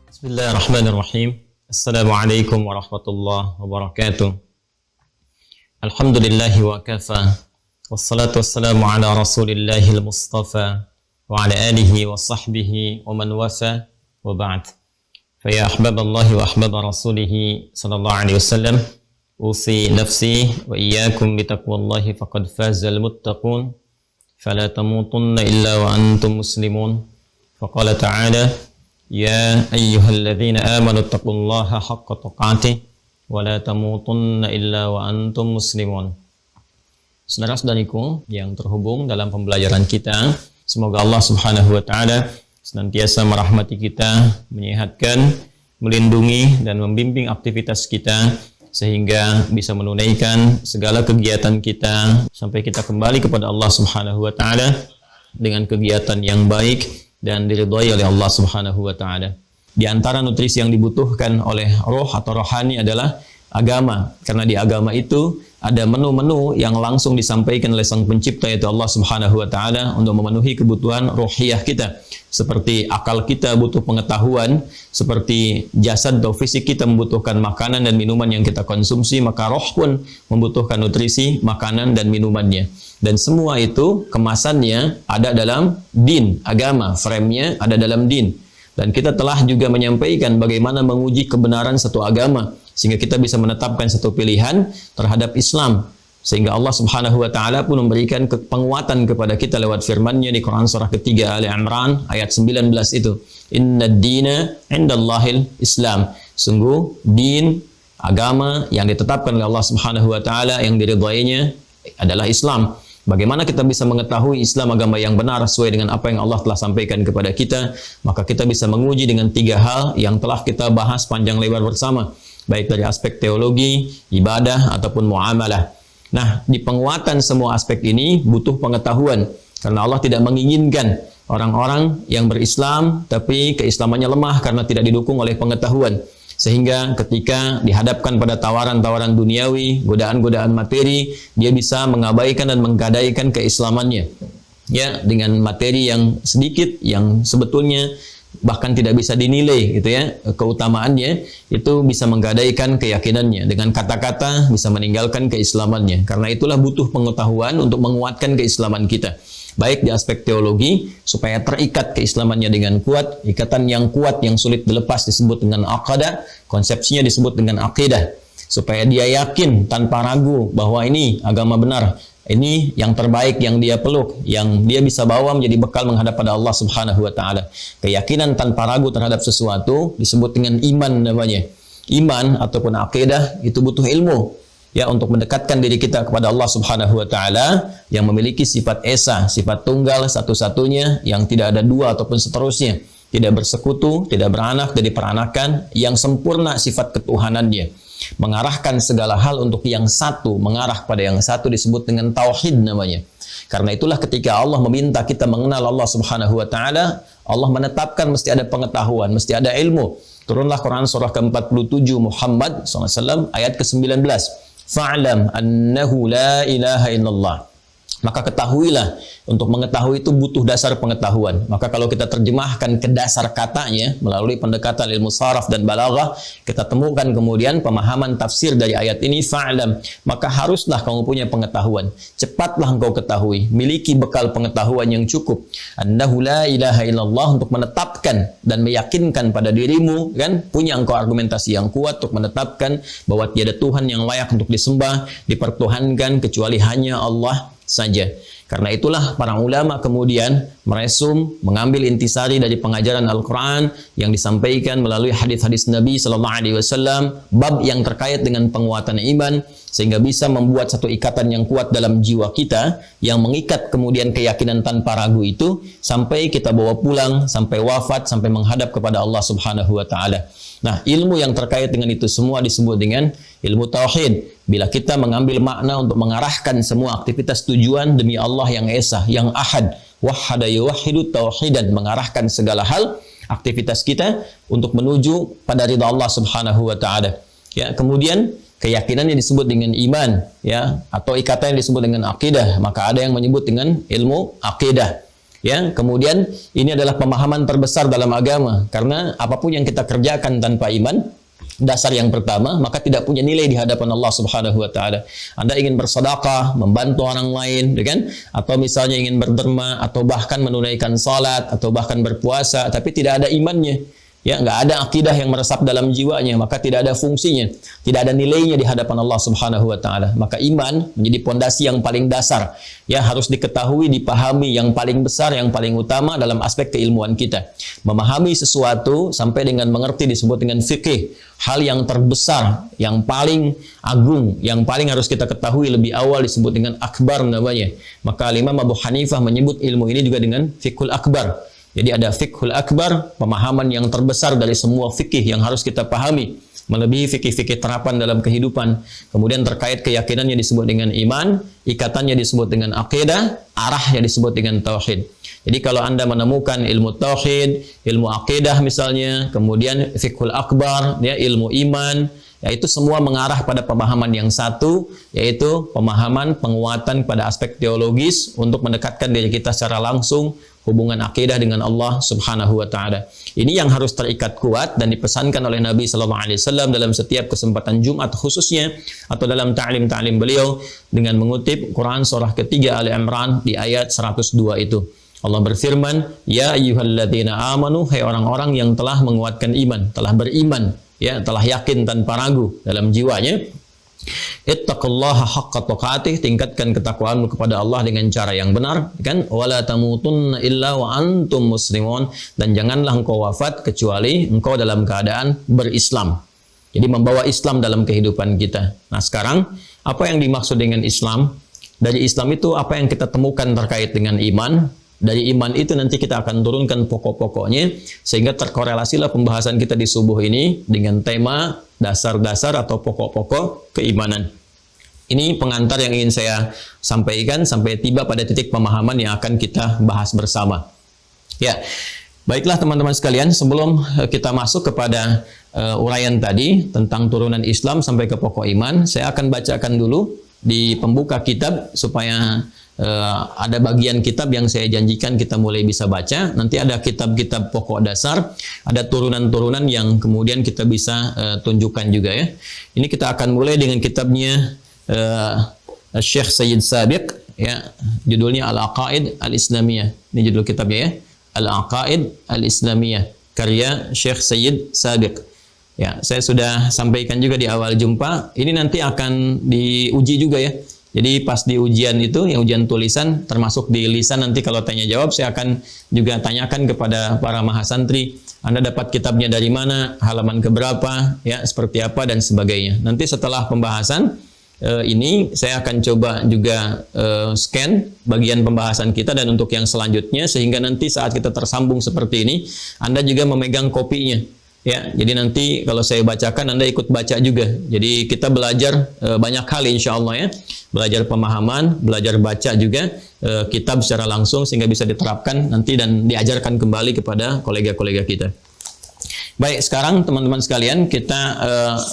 Bismillahirrahmanirrahim. Assalamualaikum warahmatullahi wabarakatuh. Alhamdulillahi wa kafa. Wassalatu wassalamu ala rasulillahil mustafa wa ala alihi wa sahbihi wa man wafa wa ba'd. Faya ahbaballahi wa ahbaba rasulihi sallallahu alaihi wasallam, usi nafsi wa iyyakum bitaqwallahi faqad fazal muttaqun fala tamutunna illa wa antum muslimun. Faqala ta'ala Ya ayyuhalladzina amanu taqullaha haqqa tuqatih wa la tamutunna illa wa antum muslimun. Saudara-saudariku yang terhubung dalam pembelajaran kita, semoga Allah Subhanahu wa taala senantiasa merahmati kita, menyehatkan, melindungi dan membimbing aktivitas kita sehingga bisa menunaikan segala kegiatan kita sampai kita kembali kepada Allah Subhanahu wa taala dengan kegiatan yang baik dan diridhai oleh Allah Subhanahu wa taala. Di antara nutrisi yang dibutuhkan oleh roh atau rohani adalah agama. Karena di agama itu ada menu-menu yang langsung disampaikan oleh Sang Pencipta yaitu Allah Subhanahu wa taala untuk memenuhi kebutuhan rohiyah kita. Seperti akal kita butuh pengetahuan, seperti jasad atau fisik kita membutuhkan makanan dan minuman yang kita konsumsi, maka roh pun membutuhkan nutrisi, makanan dan minumannya. Dan semua itu kemasannya ada dalam din, agama, frame-nya ada dalam din. Dan kita telah juga menyampaikan bagaimana menguji kebenaran satu agama sehingga kita bisa menetapkan satu pilihan terhadap Islam. Sehingga Allah Subhanahu wa taala pun memberikan penguatan kepada kita lewat firman-Nya di Quran surah ketiga Ali Imran ayat 19 itu. Innad dina 'indallahil Islam. Sungguh din, agama yang ditetapkan oleh Allah Subhanahu wa taala yang diridhainya adalah Islam. Bagaimana kita bisa mengetahui Islam agama yang benar sesuai dengan apa yang Allah telah sampaikan kepada kita? Maka kita bisa menguji dengan 3 hal yang telah kita bahas panjang lebar bersama, baik dari aspek teologi, ibadah, ataupun muamalah. Nah, di penguatan semua aspek ini butuh pengetahuan, karena Allah tidak menginginkan orang-orang yang berislam tapi keislamannya lemah karena tidak didukung oleh pengetahuan. Sehingga ketika dihadapkan pada tawaran-tawaran duniawi, godaan-godaan materi, dia bisa mengabaikan dan menggadaikan keislamannya. Ya, dengan materi yang sedikit, yang sebetulnya bahkan tidak bisa dinilai gitu ya, keutamaannya itu bisa menggadaikan keyakinannya. Dengan kata-kata bisa meninggalkan keislamannya. Karena itulah butuh pengetahuan untuk menguatkan keislaman kita. Baik di aspek teologi, supaya terikat keislamannya dengan kuat, ikatan yang kuat yang sulit dilepas disebut dengan aqadah, konsepsinya disebut dengan aqidah, supaya dia yakin tanpa ragu bahwa ini agama benar, ini yang terbaik yang dia peluk, yang dia bisa bawa menjadi bekal menghadap pada Allah Subhanahu wa taala. Keyakinan tanpa ragu terhadap sesuatu disebut dengan iman namanya. Iman ataupun aqidah itu butuh ilmu. Ya, untuk mendekatkan diri kita kepada Allah Subhanahu wa taala yang memiliki sifat esa, sifat tunggal satu-satunya yang tidak ada dua ataupun seterusnya, tidak bersekutu, tidak beranak dan diperanakan, yang sempurna sifat ketuhanannya, mengarahkan segala hal untuk yang satu, mengarah pada yang satu disebut dengan tauhid namanya. Karena itulah ketika Allah meminta kita mengenal Allah Subhanahu wa taala, Allah menetapkan mesti ada pengetahuan, mesti ada ilmu. Turunlah Quran surah ke-47 Muhammad SAW ayat ke-19. Fa'lam annahu la ilaha illallah. Maka ketahuilah, untuk mengetahui itu butuh dasar pengetahuan. Maka kalau kita terjemahkan ke dasar katanya melalui pendekatan ilmu saraf dan balaghah, kita temukan kemudian pemahaman tafsir dari ayat ini fa'lam. Maka haruslah kamu punya pengetahuan. Cepatlah engkau ketahui, miliki bekal pengetahuan yang cukup. Annahu la ilaha illallah, untuk menetapkan dan meyakinkan pada dirimu, kan? Punya engkau argumentasi yang kuat untuk menetapkan bahwa tiada Tuhan yang layak untuk disembah, dipertuhankan kecuali hanya Allah saja. Karena itulah para ulama kemudian meresum, mengambil intisari dari pengajaran Al-Quran yang disampaikan melalui hadis-hadis Nabi Sallallahu Alaihi Wasallam, bab yang terkait dengan penguatan iman, sehingga bisa membuat satu ikatan yang kuat dalam jiwa kita, yang mengikat kemudian keyakinan tanpa ragu itu sampai kita bawa pulang, sampai wafat, sampai menghadap kepada Allah Subhanahu Wa Taala. Nah, ilmu yang terkait dengan itu semua disebut dengan ilmu tauhid. Bila kita mengambil makna untuk mengarahkan semua aktivitas tujuan demi Allah yang esa, yang ahad, wahhada yuwahhidu tauhidan, mengarahkan segala hal aktivitas kita untuk menuju pada ridha Allah Subhanahu wa taala. Ya, kemudian keyakinan yang disebut dengan iman, ya, atau ikatan yang disebut dengan akidah. Maka ada yang menyebut dengan ilmu akidah. Ya, kemudian ini adalah pemahaman terbesar dalam agama, karena apapun yang kita kerjakan tanpa iman, dasar yang pertama, maka tidak punya nilai di hadapan Allah Subhanahu wa taala. Anda ingin bersedekah, membantu orang lain, kan? Atau misalnya ingin berderma atau bahkan menunaikan salat atau bahkan berpuasa tapi tidak ada imannya. Ya, nggak ada akidah yang meresap dalam jiwanya, maka tidak ada fungsinya, tidak ada nilainya di hadapan Allah Subhanahu wa taala. Maka iman menjadi pondasi yang paling dasar, ya, harus diketahui, dipahami, yang paling besar, yang paling utama dalam aspek keilmuan kita. Memahami sesuatu sampai dengan mengerti disebut dengan fikih. Hal yang terbesar, yang paling agung, yang paling harus kita ketahui lebih awal disebut dengan akbar namanya. Maka Imam Abu Hanifah menyebut ilmu ini juga dengan fiqhul akbar. Jadi ada fiqhul akbar, pemahaman yang terbesar dari semua fikih yang harus kita pahami, melebihi fikih-fikih terapan dalam kehidupan. Kemudian terkait keyakinannya disebut dengan iman, ikatannya disebut dengan akidah, arahnya disebut dengan tauhid. Jadi kalau Anda menemukan ilmu tauhid, ilmu akidah misalnya, kemudian fiqhul akbar, ya, ilmu iman, yaitu semua mengarah pada pemahaman yang satu, yaitu pemahaman penguatan pada aspek teologis untuk mendekatkan diri kita secara langsung hubungan akidah dengan Allah Subhanahu wa taala. Ini yang harus terikat kuat dan dipesankan oleh Nabi sallallahu alaihi wasallam dalam setiap kesempatan Jumat khususnya, atau dalam ta'lim beliau dengan mengutip Quran surah ketiga Ali Imran di ayat 102 itu. Allah berfirman, "Ya ayyuhalladzina amanu," hai orang-orang yang telah menguatkan iman, telah beriman, ya, telah yakin tanpa ragu dalam jiwanya. Ittaqullaha haqqa tuqatih, tingkatkan ketakwaanmu kepada Allah dengan cara yang benar, kan? Wala tamutunna illa wa antum muslimun, dan janganlah engkau wafat kecuali engkau dalam keadaan berislam. Jadi membawa Islam dalam kehidupan kita. Nah, sekarang apa yang dimaksud dengan Islam? Dari Islam itu apa yang kita temukan terkait dengan iman? Dari iman itu nanti kita akan turunkan pokok-pokoknya, sehingga terkorelasilah pembahasan kita di subuh ini dengan tema dasar-dasar atau pokok-pokok keimanan. Ini pengantar yang ingin saya sampaikan sampai tiba pada titik pemahaman yang akan kita bahas bersama. Ya, baiklah teman-teman sekalian, sebelum kita masuk kepada uraian tadi tentang turunan Islam sampai ke pokok iman, saya akan bacakan dulu di pembuka kitab supaya ada bagian kitab yang saya janjikan kita mulai bisa baca. Nanti ada kitab-kitab pokok dasar, ada turunan-turunan yang kemudian kita bisa tunjukkan juga, ya. Ini kita akan mulai dengan kitabnya Syekh Sayyid Sabiq, ya, judulnya Al-Aqaid Al-Islamiyah. Ini judul kitabnya, ya, Al-Aqaid Al-Islamiyah, karya Syekh Sayyid Sabiq. Ya, saya sudah sampaikan juga di awal jumpa. Ini nanti akan diuji juga, ya. Jadi pas di ujian itu, yang ujian tulisan, termasuk di lisan, nanti kalau tanya jawab saya akan juga tanyakan kepada para mahasantri, Anda dapat kitabnya dari mana, halaman keberapa, ya, seperti apa, dan sebagainya. Nanti setelah pembahasan ini saya akan coba juga scan bagian pembahasan kita, dan untuk yang selanjutnya, sehingga nanti saat kita tersambung seperti ini, Anda juga memegang kopinya. Ya, jadi nanti kalau saya bacakan Anda ikut baca juga. Jadi kita belajar banyak hal insya Allah, ya. Belajar pemahaman, belajar baca juga kitab secara langsung sehingga bisa diterapkan nanti dan diajarkan kembali kepada kolega-kolega kita. Baik, sekarang teman-teman sekalian kita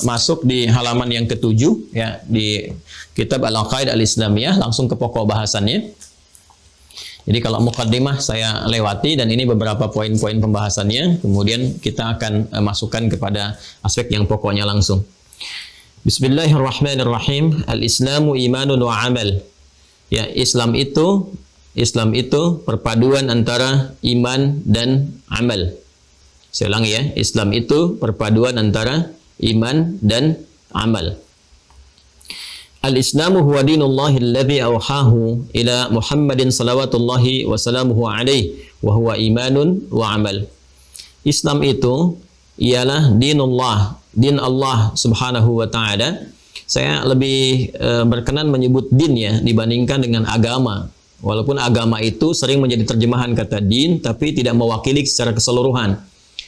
masuk di halaman yang ke-7, ya, di kitab Al-Aqaid Al-Islamiyah, langsung ke pokok bahasannya. Jadi kalau mukaddimah saya lewati, dan ini beberapa poin-poin pembahasannya, kemudian kita akan masukkan kepada aspek yang pokoknya langsung. Bismillahirrahmanirrahim. Al-Islamu imanun wa amal. Ya, Islam itu perpaduan antara iman dan amal. Saya ulangi, ya, Islam itu perpaduan antara iman dan amal. Al-Islamu huwa dinullahi alladhi awhahu ila Muhammadin salawatullahi wa salamuhu alaihi wa huwa imanun wa amal. Islam itu ialah dinullah, din Allah Subhanahu wa taala. Saya lebih berkenan menyebut din, ya, dibandingkan dengan agama. Walaupun agama itu sering menjadi terjemahan kata din tapi tidak mewakili secara keseluruhan.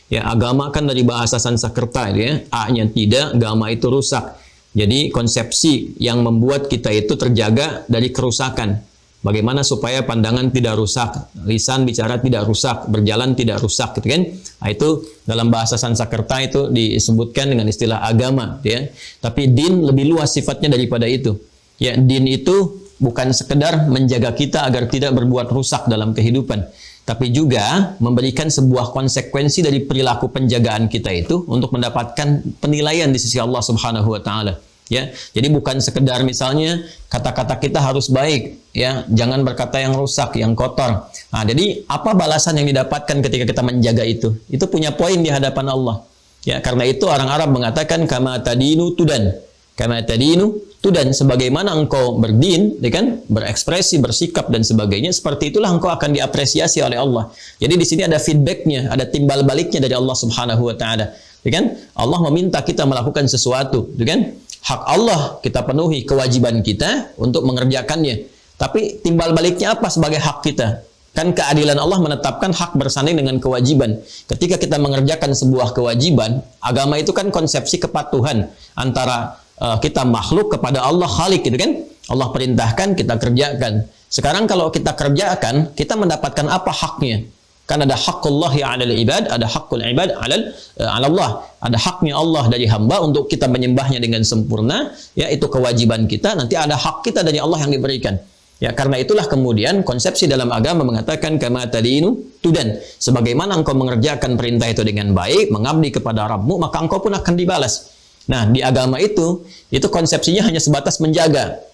Ya, agama kan dari bahasa Sanskerta, ya. A-nya tidak, agama itu rusak. Jadi konsepsi yang membuat kita itu terjaga dari kerusakan. Bagaimana supaya pandangan tidak rusak, lisan bicara tidak rusak, berjalan tidak rusak, gitu kan? Nah, itu dalam bahasa Sanskerta itu disebutkan dengan istilah agama, ya. Tapi din lebih luas sifatnya daripada itu. Ya, din itu bukan sekedar menjaga kita agar tidak berbuat rusak dalam kehidupan. tapi juga memberikan sebuah konsekuensi dari perilaku penjagaan kita itu untuk mendapatkan penilaian di sisi Allah Subhanahu wa taala. Ya, jadi bukan sekedar misalnya kata-kata kita harus baik, ya, jangan berkata yang rusak, yang kotor. Nah, jadi apa balasan yang didapatkan ketika kita menjaga itu? Itu punya poin di hadapan Allah. Ya, karena itu orang Arab mengatakan kama tadinu tudan. Kama tadinu tudan, sebagaimana engkau berdin, ya kan, berekspresi, bersikap dan sebagainya, seperti itulah engkau akan diapresiasi oleh Allah. Jadi di sini ada feedbacknya, ada timbal baliknya dari Allah Subhanahu wa taala. Ya kan? Allah meminta kita melakukan sesuatu, ya kan? Hak Allah kita penuhi, kewajiban kita untuk mengerjakannya. Tapi timbal baliknya apa sebagai hak kita? Kan keadilan Allah menetapkan hak bersanding dengan kewajiban. Ketika kita mengerjakan sebuah kewajiban, agama itu kan konsepsi kepatuhan antara kita makhluk kepada Allah Khalik, gitu kan? Allah perintahkan, kita kerjakan. Sekarang kalau kita kerjakan, kita mendapatkan apa haknya? Kan ada hakullahi 'alal ibad, ada hakul ibad 'ala Allah. Ada haknya Allah dari hamba untuk kita menyembahnya dengan sempurna, ya, itu kewajiban kita. Nanti ada hak kita dari Allah yang diberikan. Ya, karena itulah kemudian konsepsi dalam agama mengatakan kama tadinu tudan. Sebagaimana engkau mengerjakan perintah itu dengan baik, mengabdi kepada Rabbmu, maka engkau pun akan dibalas. Nah, di agama itu konsepsinya hanya sebatas menjaga.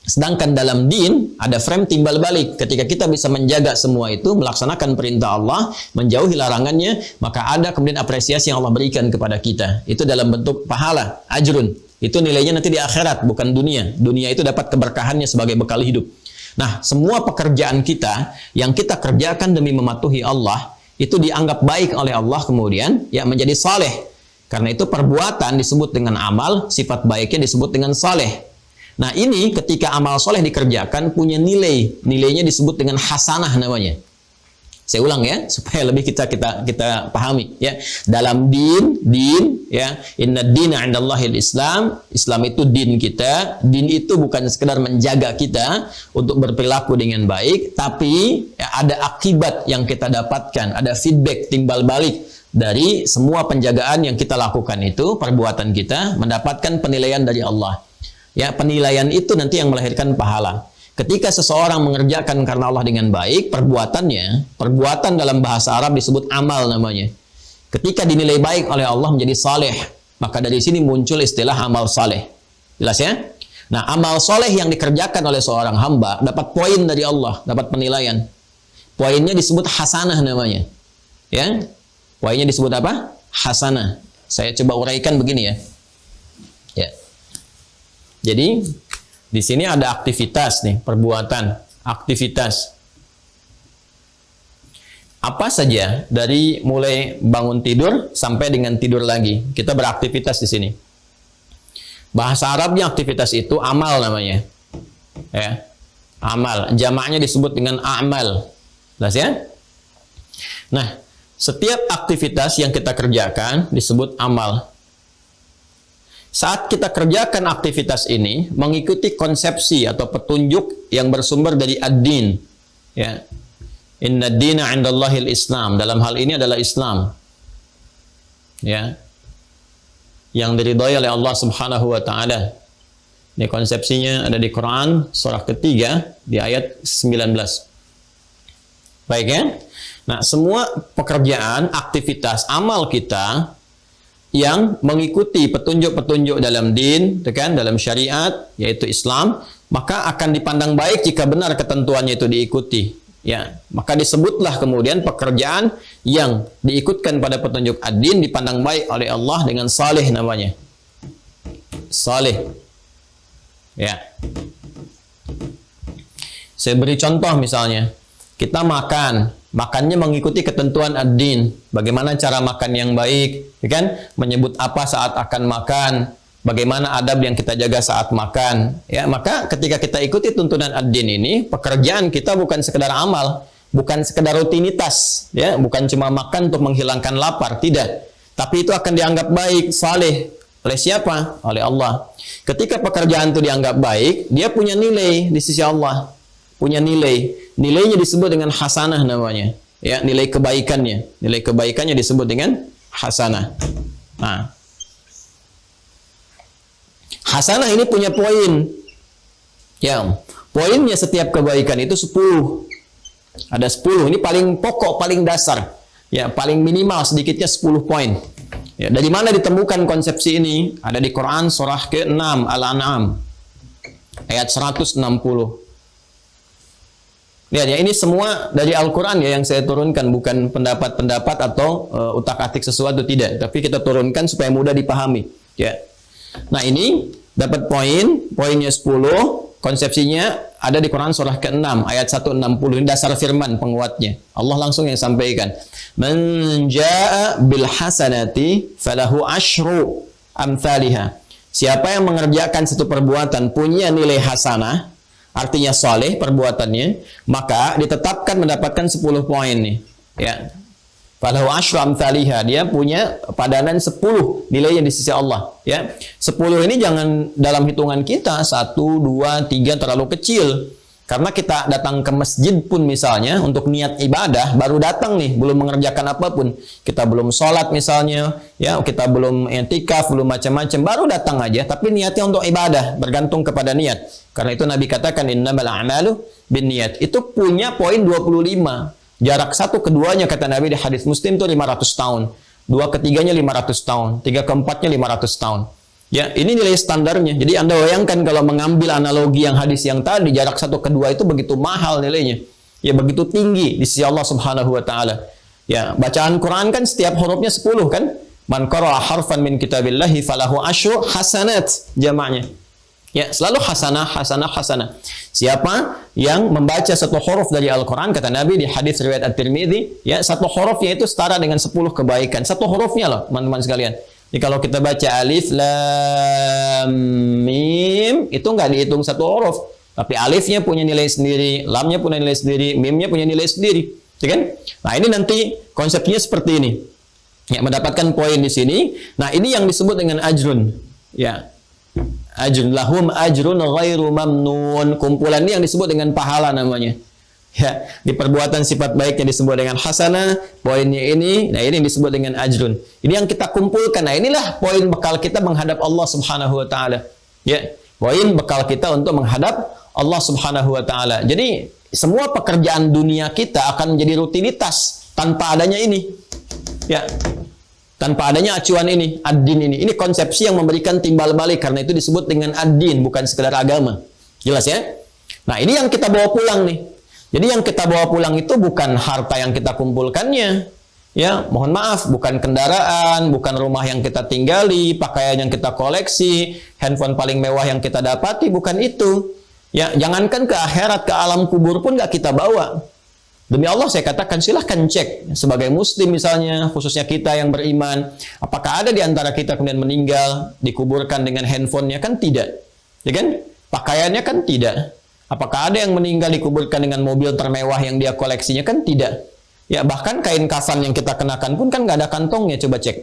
Sedangkan dalam din ada frame timbal balik. Ketika kita bisa menjaga semua itu, melaksanakan perintah Allah, menjauhi larangannya, maka ada kemudian apresiasi yang Allah berikan kepada kita. Itu dalam bentuk pahala, ajrun. Itu nilainya nanti di akhirat, bukan dunia. Dunia itu dapat keberkahannya sebagai bekal hidup. Nah, semua pekerjaan kita yang kita kerjakan demi mematuhi Allah, itu dianggap baik oleh Allah kemudian, ya, menjadi saleh. Karena itu perbuatan disebut dengan amal, sifat baiknya disebut dengan saleh. Nah, ini ketika amal soleh dikerjakan punya nilai, nilainya disebut dengan hasanah namanya. Saya ulang ya, supaya lebih kita pahami ya. Dalam din ya, inna dina 'indallahil Islam. Islam itu din kita. Din itu bukan sekedar menjaga kita untuk berperilaku dengan baik, tapi ya, ada akibat yang kita dapatkan, ada feedback timbal balik dari semua penjagaan yang kita lakukan itu, perbuatan kita mendapatkan penilaian dari Allah. Ya, penilaian itu nanti yang melahirkan pahala. Ketika seseorang mengerjakan karena Allah dengan baik, perbuatan dalam bahasa Arab disebut amal namanya. Ketika dinilai baik oleh Allah menjadi saleh, maka dari sini muncul istilah amal saleh. Jelas ya? Nah, amal saleh yang dikerjakan oleh seorang hamba dapat poin dari Allah, dapat penilaian. Poinnya disebut hasanah namanya. Ya? Poinnya disebut apa? Hasanah. Saya coba uraikan begini ya. Ya. Jadi di sini ada aktivitas nih, perbuatan, aktivitas. Apa saja dari mulai bangun tidur sampai dengan tidur lagi, kita beraktivitas di sini. Bahasa Arabnya aktivitas itu amal namanya. Ya. Amal, jamaknya disebut dengan a'mal. Jelas ya? Nah, setiap aktivitas yang kita kerjakan disebut amal. Saat kita kerjakan aktivitas ini mengikuti konsepsi atau petunjuk yang bersumber dari ad-din, ya. Inna ad-dina 'indallahil Islam. Dalam hal ini adalah Islam. Ya. Yang diridhai oleh Allah Subhanahu wa taala. Ini konsepsinya ada di Quran surah ketiga di ayat 19. Baik ya? Nah, semua pekerjaan, aktivitas, amal kita yang mengikuti petunjuk-petunjuk dalam din, kan, dalam syariat, yaitu Islam, maka akan dipandang baik jika benar ketentuannya itu diikuti. Ya, maka disebutlah kemudian pekerjaan yang diikutkan pada petunjuk ad-din dipandang baik oleh Allah dengan saleh namanya. Saleh. Ya. Saya beri contoh misalnya, kita makannya mengikuti ketentuan ad-din. Bagaimana cara makan yang baik, ya kan? Menyebut apa saat akan makan, bagaimana adab yang kita jaga saat makan. Ya, maka ketika kita ikuti tuntunan ad-din ini, pekerjaan kita bukan sekedar amal, bukan sekedar rutinitas, ya, bukan cuma makan untuk menghilangkan lapar, tidak. Tapi itu akan dianggap baik, saleh. Oleh siapa? Oleh Allah. Ketika pekerjaan itu dianggap baik, dia punya nilai di sisi Allah. Punya nilai. Nilainya disebut dengan hasanah namanya. Ya, nilai kebaikannya. Nilai kebaikannya disebut dengan hasanah. Nah, hasanah ini punya poin. Ya, poinnya setiap kebaikan itu 10. Ada 10. Ini paling pokok, paling dasar. Ya, paling minimal sedikitnya 10 poin. Ya, dari mana ditemukan konsepsi ini? Ada di Quran surah ke-6 Al-An'am ayat 160. Lihat ya, ini semua dari Al-Quran ya yang saya turunkan, bukan pendapat-pendapat atau utak-atik sesuatu, tidak. Tapi kita turunkan supaya mudah dipahami. Ya. Nah ini dapat poinnya 10, konsepsinya ada di Quran surah ke-6 ayat 160. Ini dasar firman penguatnya. Allah langsung yang sampaikan. Man jaa bil hasanati falahu asyru amthaliha. Siapa yang mengerjakan satu perbuatan punya nilai hasanah, artinya soleh perbuatannya, maka ditetapkan mendapatkan 10 poin nih. Ya. Falahu asyru amthaliha, dia punya padanan 10 nilainya di sisi Allah. Ya. 10 ini jangan dalam hitungan kita 1, 2, 3 terlalu kecil. Karena kita datang ke masjid pun misalnya untuk niat ibadah, baru datang nih, belum mengerjakan apapun. Kita belum sholat misalnya, ya kita belum i'tikaf, belum macam-macam, baru datang aja, tapi niatnya untuk ibadah, bergantung kepada niat. Karena itu Nabi katakan, innamal a'malu binniyat. Itu punya poin 25. Jarak satu keduanya kata Nabi di hadis Muslim itu 500 tahun. Dua ketiganya 500 tahun. Tiga keempatnya 500 tahun. Ya, ini nilai standarnya. Jadi Anda bayangkan kalau mengambil analogi yang hadis yang tadi, jarak satu kedua itu begitu mahal nilainya. Ya, begitu tinggi di sisi Allah Subhanahu wa taala. Ya, bacaan Quran kan setiap hurufnya 10 kan? Man qara'a harfan min kitabillahi falahu asyru hasanat, jamaknya. Ya, selalu hasanah, hasanah, hasanah. Siapa yang membaca satu huruf dari Al-Quran, kata Nabi di hadis riwayat At-Tirmidzi, ya, satu hurufnya itu setara dengan 10 kebaikan. Satu hurufnya loh, teman-teman sekalian. Jadi kalau kita baca alif, lam, mim, itu nggak dihitung satu huruf. Tapi alifnya punya nilai sendiri, lamnya punya nilai sendiri, mimnya punya nilai sendiri. Ya kan? Nah ini nanti konsepnya seperti ini. Ya, mendapatkan poin di sini. Nah ini yang disebut dengan ajrun. Ya, ajrun, lahum ajrun ghairu mamnun. Kumpulan ini yang disebut dengan pahala namanya. Ya, di perbuatan sifat baiknya disebut dengan hasanah, poinnya ini, nah ini yang disebut dengan ajrun. Ini yang kita kumpulkan. Nah, inilah poin bekal kita menghadap Allah Subhanahu wa taala. Ya, poin bekal kita untuk menghadap Allah Subhanahu wa taala. Jadi, semua pekerjaan dunia kita akan menjadi rutinitas tanpa adanya ini. Ya. Tanpa adanya acuan ini, ad-din ini. Ini konsepsi yang memberikan timbal balik, karena itu disebut dengan ad-din, bukan sekedar agama. Jelas ya? Nah, ini yang kita bawa pulang nih. Jadi yang kita bawa pulang itu bukan harta yang kita kumpulkannya. Ya, mohon maaf, bukan kendaraan, bukan rumah yang kita tinggali, pakaian yang kita koleksi, handphone paling mewah yang kita dapati, bukan itu. Ya, jangankan ke akhirat, ke alam kubur pun nggak kita bawa. Demi Allah saya katakan, silahkan cek sebagai muslim misalnya, khususnya kita yang beriman, apakah ada di antara kita kemudian meninggal dikuburkan dengan handphonenya? Kan tidak. Ya kan? Pakaiannya kan tidak. Apakah ada yang meninggal dikuburkan dengan mobil termewah yang dia koleksinya? Kan tidak. Ya, bahkan kain kafan yang kita kenakan pun kan nggak ada kantongnya, coba cek.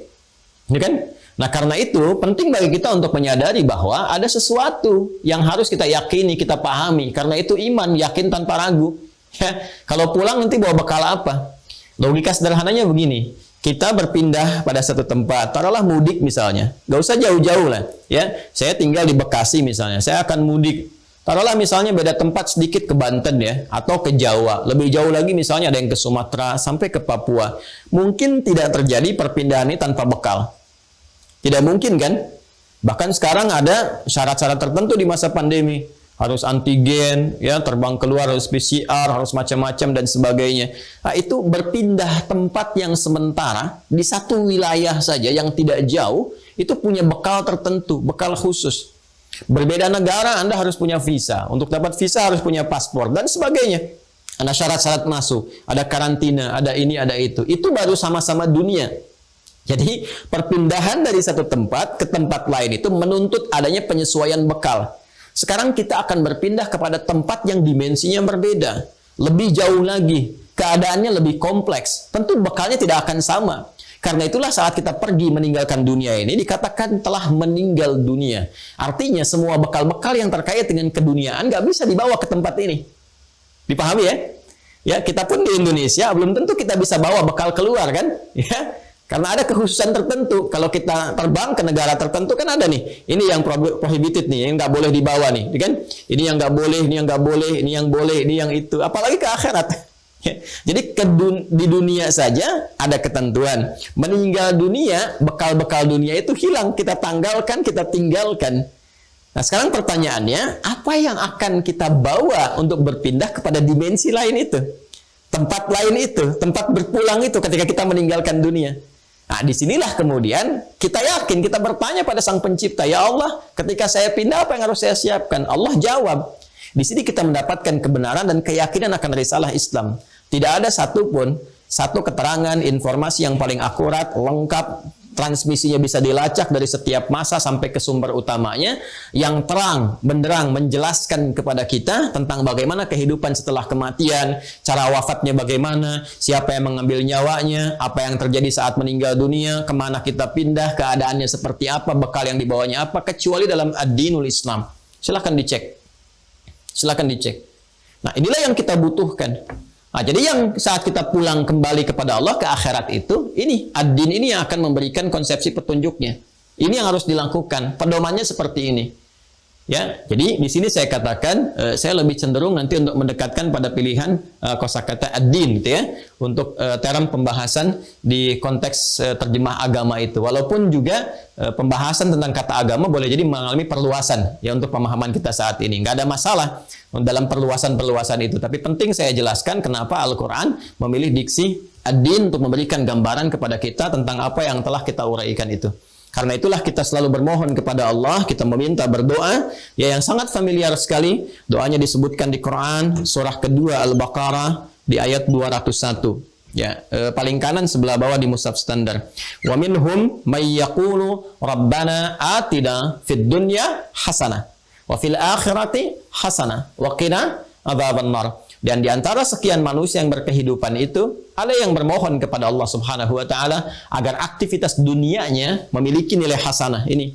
Ya kan? Nah, karena itu penting bagi kita untuk menyadari bahwa ada sesuatu yang harus kita yakini, kita pahami. Karena itu iman, yakin tanpa ragu. Ya, kalau pulang nanti bawa bekal apa? Logika sederhananya begini. Kita berpindah pada satu tempat, taruhlah mudik misalnya. Nggak usah jauh-jauh lah. Ya, saya tinggal di Bekasi misalnya. Saya akan mudik. Taruhlah misalnya beda tempat sedikit ke Banten ya, atau ke Jawa. Lebih jauh lagi misalnya ada yang ke Sumatera sampai ke Papua. Mungkin tidak terjadi perpindahan ini tanpa bekal. Tidak mungkin kan? Bahkan sekarang ada syarat-syarat tertentu di masa pandemi. Harus antigen, ya, terbang keluar harus PCR, harus macam-macam dan sebagainya. Nah, itu berpindah tempat yang sementara di satu wilayah saja yang tidak jauh, itu punya bekal tertentu, bekal khusus. Berbeda negara, Anda harus punya visa. Untuk dapat visa harus punya paspor dan sebagainya. Ada syarat-syarat masuk, ada karantina, ada ini, ada itu. Itu baru sama-sama dunia. Jadi, perpindahan dari satu tempat ke tempat lain itu menuntut adanya penyesuaian bekal. Sekarang kita akan berpindah kepada tempat yang dimensinya berbeda. Lebih jauh lagi. Keadaannya lebih kompleks. Tentu bekalnya tidak akan sama. Karena itulah saat kita pergi meninggalkan dunia ini, dikatakan telah meninggal dunia. Artinya semua bekal-bekal yang terkait dengan keduniaan nggak bisa dibawa ke tempat ini. Dipahami ya? Ya, kita pun di Indonesia belum tentu kita bisa bawa bekal keluar kan? Ya, karena ada kekhususan tertentu. Kalau kita terbang ke negara tertentu kan ada nih. Ini yang prohibited nih, yang nggak boleh dibawa nih, kan? Ini yang nggak boleh, ini yang nggak boleh, ini yang boleh, ini yang itu. Apalagi ke akhirat. Ya, jadi di dunia saja ada ketentuan. Meninggal dunia, bekal-bekal dunia itu hilang. Kita tanggalkan, kita tinggalkan. Nah sekarang pertanyaannya, apa yang akan kita bawa untuk berpindah kepada dimensi lain itu? Tempat lain itu, tempat berpulang itu ketika kita meninggalkan dunia. Nah disinilah kemudian kita yakin, kita bertanya pada Sang Pencipta, ya Allah, ketika saya pindah apa yang harus saya siapkan? Allah jawab. Di sini kita mendapatkan kebenaran dan keyakinan akan risalah Islam. Tidak ada satu keterangan, informasi yang paling akurat, lengkap, transmisinya bisa dilacak dari setiap masa sampai ke sumber utamanya, yang terang, benderang, menjelaskan kepada kita tentang bagaimana kehidupan setelah kematian, cara wafatnya bagaimana, siapa yang mengambil nyawanya, apa yang terjadi saat meninggal dunia, kemana kita pindah, keadaannya seperti apa, bekal yang dibawanya apa, kecuali dalam ad-dinul Islam. Silahkan dicek. Silahkan dicek. Nah inilah yang kita butuhkan. Nah, jadi yang saat kita pulang kembali kepada Allah ke akhirat itu, ini ad-din ini yang akan memberikan konsepsi petunjuknya. Ini yang harus dilakukan. Pedomannya seperti ini. Ya, jadi di sini saya katakan saya lebih cenderung nanti untuk mendekatkan pada pilihan kosakata ad-din gitu ya, untuk term pembahasan di konteks terjemah agama itu. Walaupun juga pembahasan tentang kata agama boleh jadi mengalami perluasan ya untuk pemahaman kita saat ini. Nggak ada masalah dalam perluasan-perluasan itu. Tapi penting saya jelaskan kenapa Al-Quran memilih diksi ad-din untuk memberikan gambaran kepada kita tentang apa yang telah kita uraikan itu. Karena itulah kita selalu bermohon kepada Allah, kita meminta berdoa, ya yang sangat familiar sekali. Doanya disebutkan di Quran, surah kedua Al-Baqarah, di ayat 201. Ya, paling kanan sebelah bawah di mushaf standar. Wa minhum may yaqulu rabbana atina fid dunya hasanah wa fil akhirati hasanah wa qina adzabannar. Dan di antara sekian manusia yang berkehidupan itu, ada yang bermohon kepada Allah Subhanahu wa taala agar aktivitas dunianya memiliki nilai hasanah ini.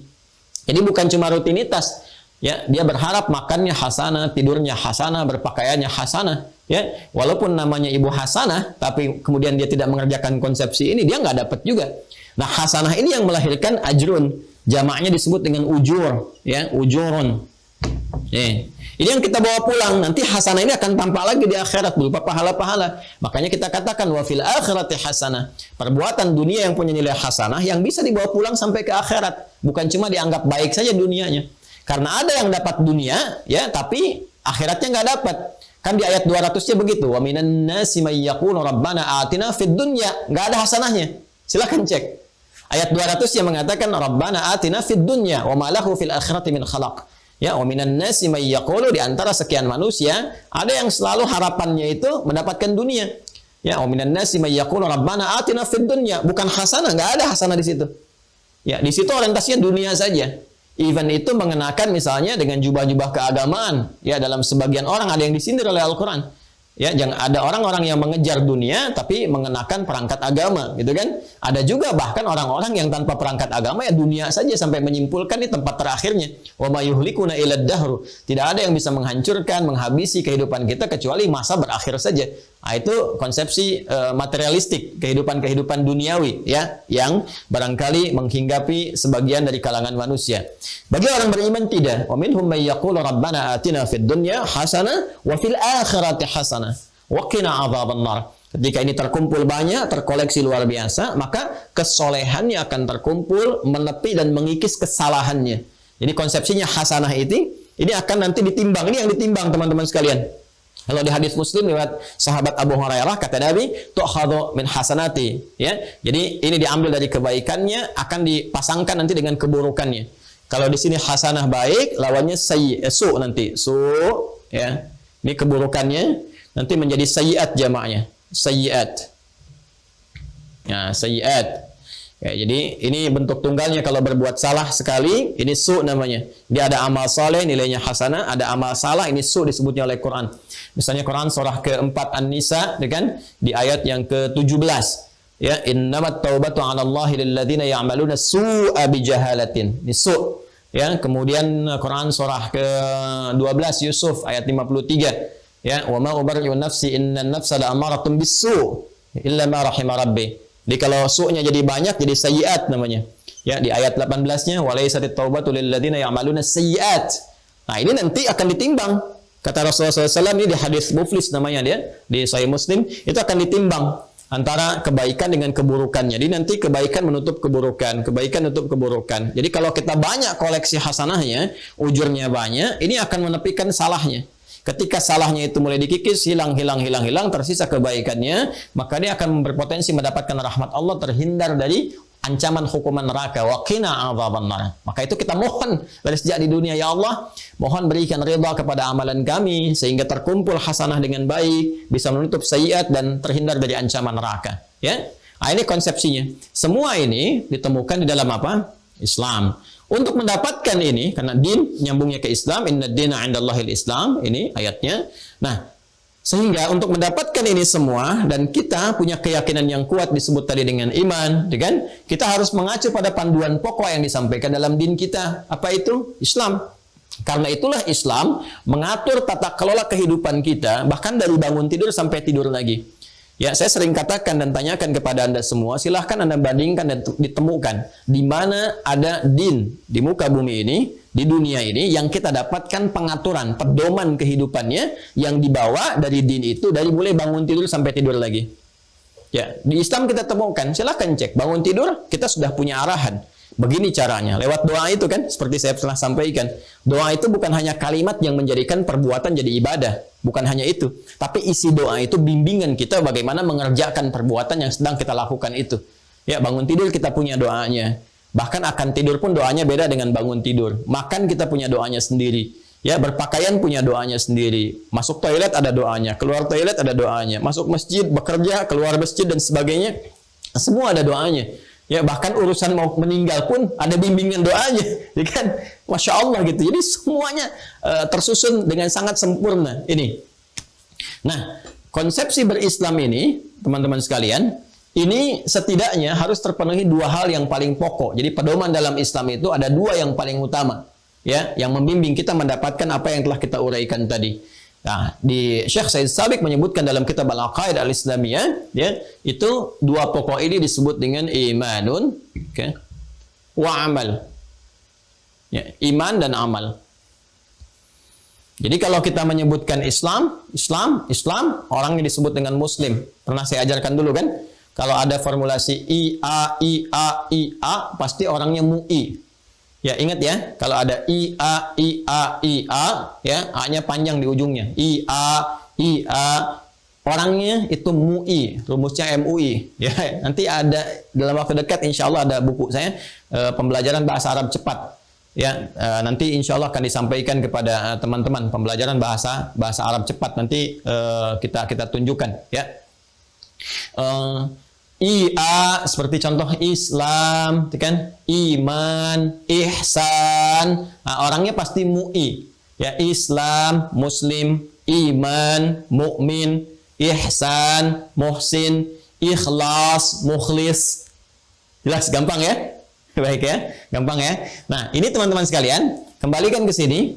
Jadi bukan cuma rutinitas, ya, dia berharap makannya hasanah, tidurnya hasanah, berpakaiannya hasanah, ya. Walaupun namanya Ibu Hasanah, tapi kemudian dia tidak mengerjakan konsepsi ini, dia nggak dapat juga. Nah, hasanah ini yang melahirkan ajrun. Jamaknya disebut dengan ujur, ya, ujurun. Ini yang kita bawa pulang. Nanti hasanah ini akan tampak lagi di akhirat berupa pahala-pahala. Makanya kita katakan wa fil akhirati hasanah. Perbuatan dunia yang punya nilai hasanah yang bisa dibawa pulang sampai ke akhirat. Bukan cuma dianggap baik saja dunianya. Karena ada yang dapat dunia, ya, tapi akhiratnya nggak dapat. Kan di ayat 200-nya begitu. Wa minan nasi may yaqulu rabbana atina fid dunya. Nggak ada hasanahnya. Silakan cek. Ayat 200 yang mengatakan rabbana atina fid dunya wa ma lahu fil akhirati min khalaq. Ya, wa minan nasi may yaqulu, di antara sekian manusia ada yang selalu harapannya itu mendapatkan dunia. Ya, wa minan nasi may yaqulu rabbana atina fid dunya, bukan hasanah, enggak ada hasanah di situ. Ya, di situ orientasinya dunia saja. Even itu mengenakan misalnya dengan jubah-jubah keagamaan. Ya, dalam sebagian orang ada yang disindir oleh Al-Qur'an. Ya, jangan ada orang-orang yang mengejar dunia tapi mengenakan perangkat agama, gitu kan? Ada juga bahkan orang-orang yang tanpa perangkat agama ya dunia saja sampai menyimpulkan ini tempat terakhirnya. Wa may yuhlikuna ila dahru. Tidak ada yang bisa menghancurkan, menghabisi kehidupan kita kecuali masa berakhir saja. Nah, itu konsepsi materialistik, kehidupan-kehidupan duniawi ya, yang barangkali menghinggapi sebagian dari kalangan manusia. Bagi orang beriman tidak. Wa minhum may yaqulu rabbana atina fid dunya hasanah wa fil akhirati hasanah wa qina adzabannar. Ketika ini terkumpul banyak, terkoleksi luar biasa, maka kesolehannya akan terkumpul, menepi dan mengikis kesalahannya. Jadi konsepsinya hasanah ini akan nanti ditimbang. Ini yang ditimbang teman-teman sekalian. Kalau di hadis Muslim lewat sahabat Abu Hurairah, kata Nabi, tu'khadhu min hasanati, ya. Jadi ini diambil dari kebaikannya, akan dipasangkan nanti dengan keburukannya. Kalau di sini hasanah baik, lawannya su nanti, su, ya. Ini keburukannya nanti menjadi sayyiat jamaknya, sayyiat. Ya, sayyiat. Ya, jadi ini bentuk tunggalnya kalau berbuat salah sekali, ini su namanya. Dia ada amal saleh, nilainya hasanah, ada amal salah, ini su disebutnya oleh Quran. Misalnya Quran surah ke-4 An-Nisa, kan? Di ayat yang ke-17. Ya, innamat taubatu 'ala Allahi lil ladzina ya'maluna su'a bijahalatin. Ini su. Ya, kemudian Quran surah ke-12 Yusuf ayat 53. Ya, wa ma ubarri'u nafsi innan nafsa la'amaratun bis-su' illa ma rahima rabbi. Jadi kalau su'nya jadi banyak jadi sayyiat namanya. Ya, di ayat 18-nya walaysatit taubatu lil ladzina ya'maluna sayyiat. Nah, ini nanti akan ditimbang. Kata Rasulullah SAW ini di hadis Muflis namanya dia, di Sahih Muslim, itu akan ditimbang antara kebaikan dengan keburukannya. Jadi nanti kebaikan menutup keburukan, kebaikan menutup keburukan. Jadi kalau kita banyak koleksi hasanahnya, ujurnya banyak, ini akan menepikan salahnya. Ketika salahnya itu mulai dikikis, hilang, tersisa kebaikannya, maka dia akan berpotensi mendapatkan rahmat Allah, terhindar dari ancaman hukuman neraka. Wa qina adzabannar. Maka itu kita mohon dari sejak di dunia, ya Allah, mohon berikan ridha kepada amalan kami sehingga terkumpul hasanah dengan baik, bisa menutup sayyiat dan terhindar dari ancaman neraka. Ya, nah, ini konsepsinya. Semua ini ditemukan di dalam apa? Islam. Untuk mendapatkan ini, karena din nyambungnya ke Islam, inna dina 'indallahil Islam, ini ayatnya. Nah, sehingga untuk mendapatkan ini semua dan kita punya keyakinan yang kuat disebut tadi dengan iman, kan? Kita harus mengacu pada panduan pokok yang disampaikan dalam din kita. Apa itu? Islam. Karena itulah Islam mengatur tata kelola kehidupan kita, bahkan dari bangun tidur sampai tidur lagi. Ya, saya sering katakan dan tanyakan kepada Anda semua, silahkan Anda bandingkan dan ditemukan di mana ada din di muka bumi ini, di dunia ini, yang kita dapatkan pengaturan, pedoman kehidupannya yang dibawa dari din itu, dari mulai bangun tidur sampai tidur lagi. Ya, di Islam kita temukan, silahkan cek, bangun tidur kita sudah punya arahan. Begini caranya, lewat doa itu kan, seperti saya telah sampaikan. Doa itu bukan hanya kalimat yang menjadikan perbuatan jadi ibadah. Bukan hanya itu. Tapi isi doa itu bimbingan kita bagaimana mengerjakan perbuatan yang sedang kita lakukan itu. Ya, bangun tidur kita punya doanya. Bahkan akan tidur pun doanya beda dengan bangun tidur. Makan kita punya doanya sendiri. Ya, berpakaian punya doanya sendiri. Masuk toilet ada doanya. Keluar toilet ada doanya. Masuk masjid, bekerja, keluar masjid dan sebagainya. Semua ada doanya. Ya, bahkan urusan mau meninggal pun ada bimbingan doanya, ya kan? Masya Allah gitu. Jadi semuanya tersusun dengan sangat sempurna ini. Nah, konsepsi berislam ini, teman-teman sekalian, ini setidaknya harus terpenuhi dua hal yang paling pokok. Jadi pedoman dalam Islam itu ada dua yang paling utama, ya, yang membimbing kita mendapatkan apa yang telah kita uraikan tadi. Nah, di Syekh Said Sabiq menyebutkan dalam kitab Al-Aqaid Al-Islamiyah, ya, itu dua pokok ini disebut dengan imanun, okay, wa amal. Ya, iman dan amal. Jadi kalau kita menyebutkan Islam, orangnya disebut dengan Muslim. Pernah saya ajarkan dulu kan? Kalau ada formulasi I-A, pasti orangnya MUI. Ya, ingat ya, kalau ada I-A, ya, A-nya panjang di ujungnya. I-A, orangnya itu MUI, rumusnya MUI. Ya, nanti ada dalam waktu dekat insya Allah ada buku saya, pembelajaran bahasa Arab cepat. Ya, nanti insya Allah akan disampaikan kepada teman-teman pembelajaran bahasa Arab cepat. Nanti kita tunjukkan. Ya. IA seperti contoh Islam, kan? Iman, ihsan. Nah, orangnya pasti MUI. Ya, Islam, Muslim, iman, mukmin, ihsan, muhsin, ikhlas, mukhlis. Jelas, gampang ya? Baik ya, gampang ya. Nah, ini teman-teman sekalian, kembalikan ke sini.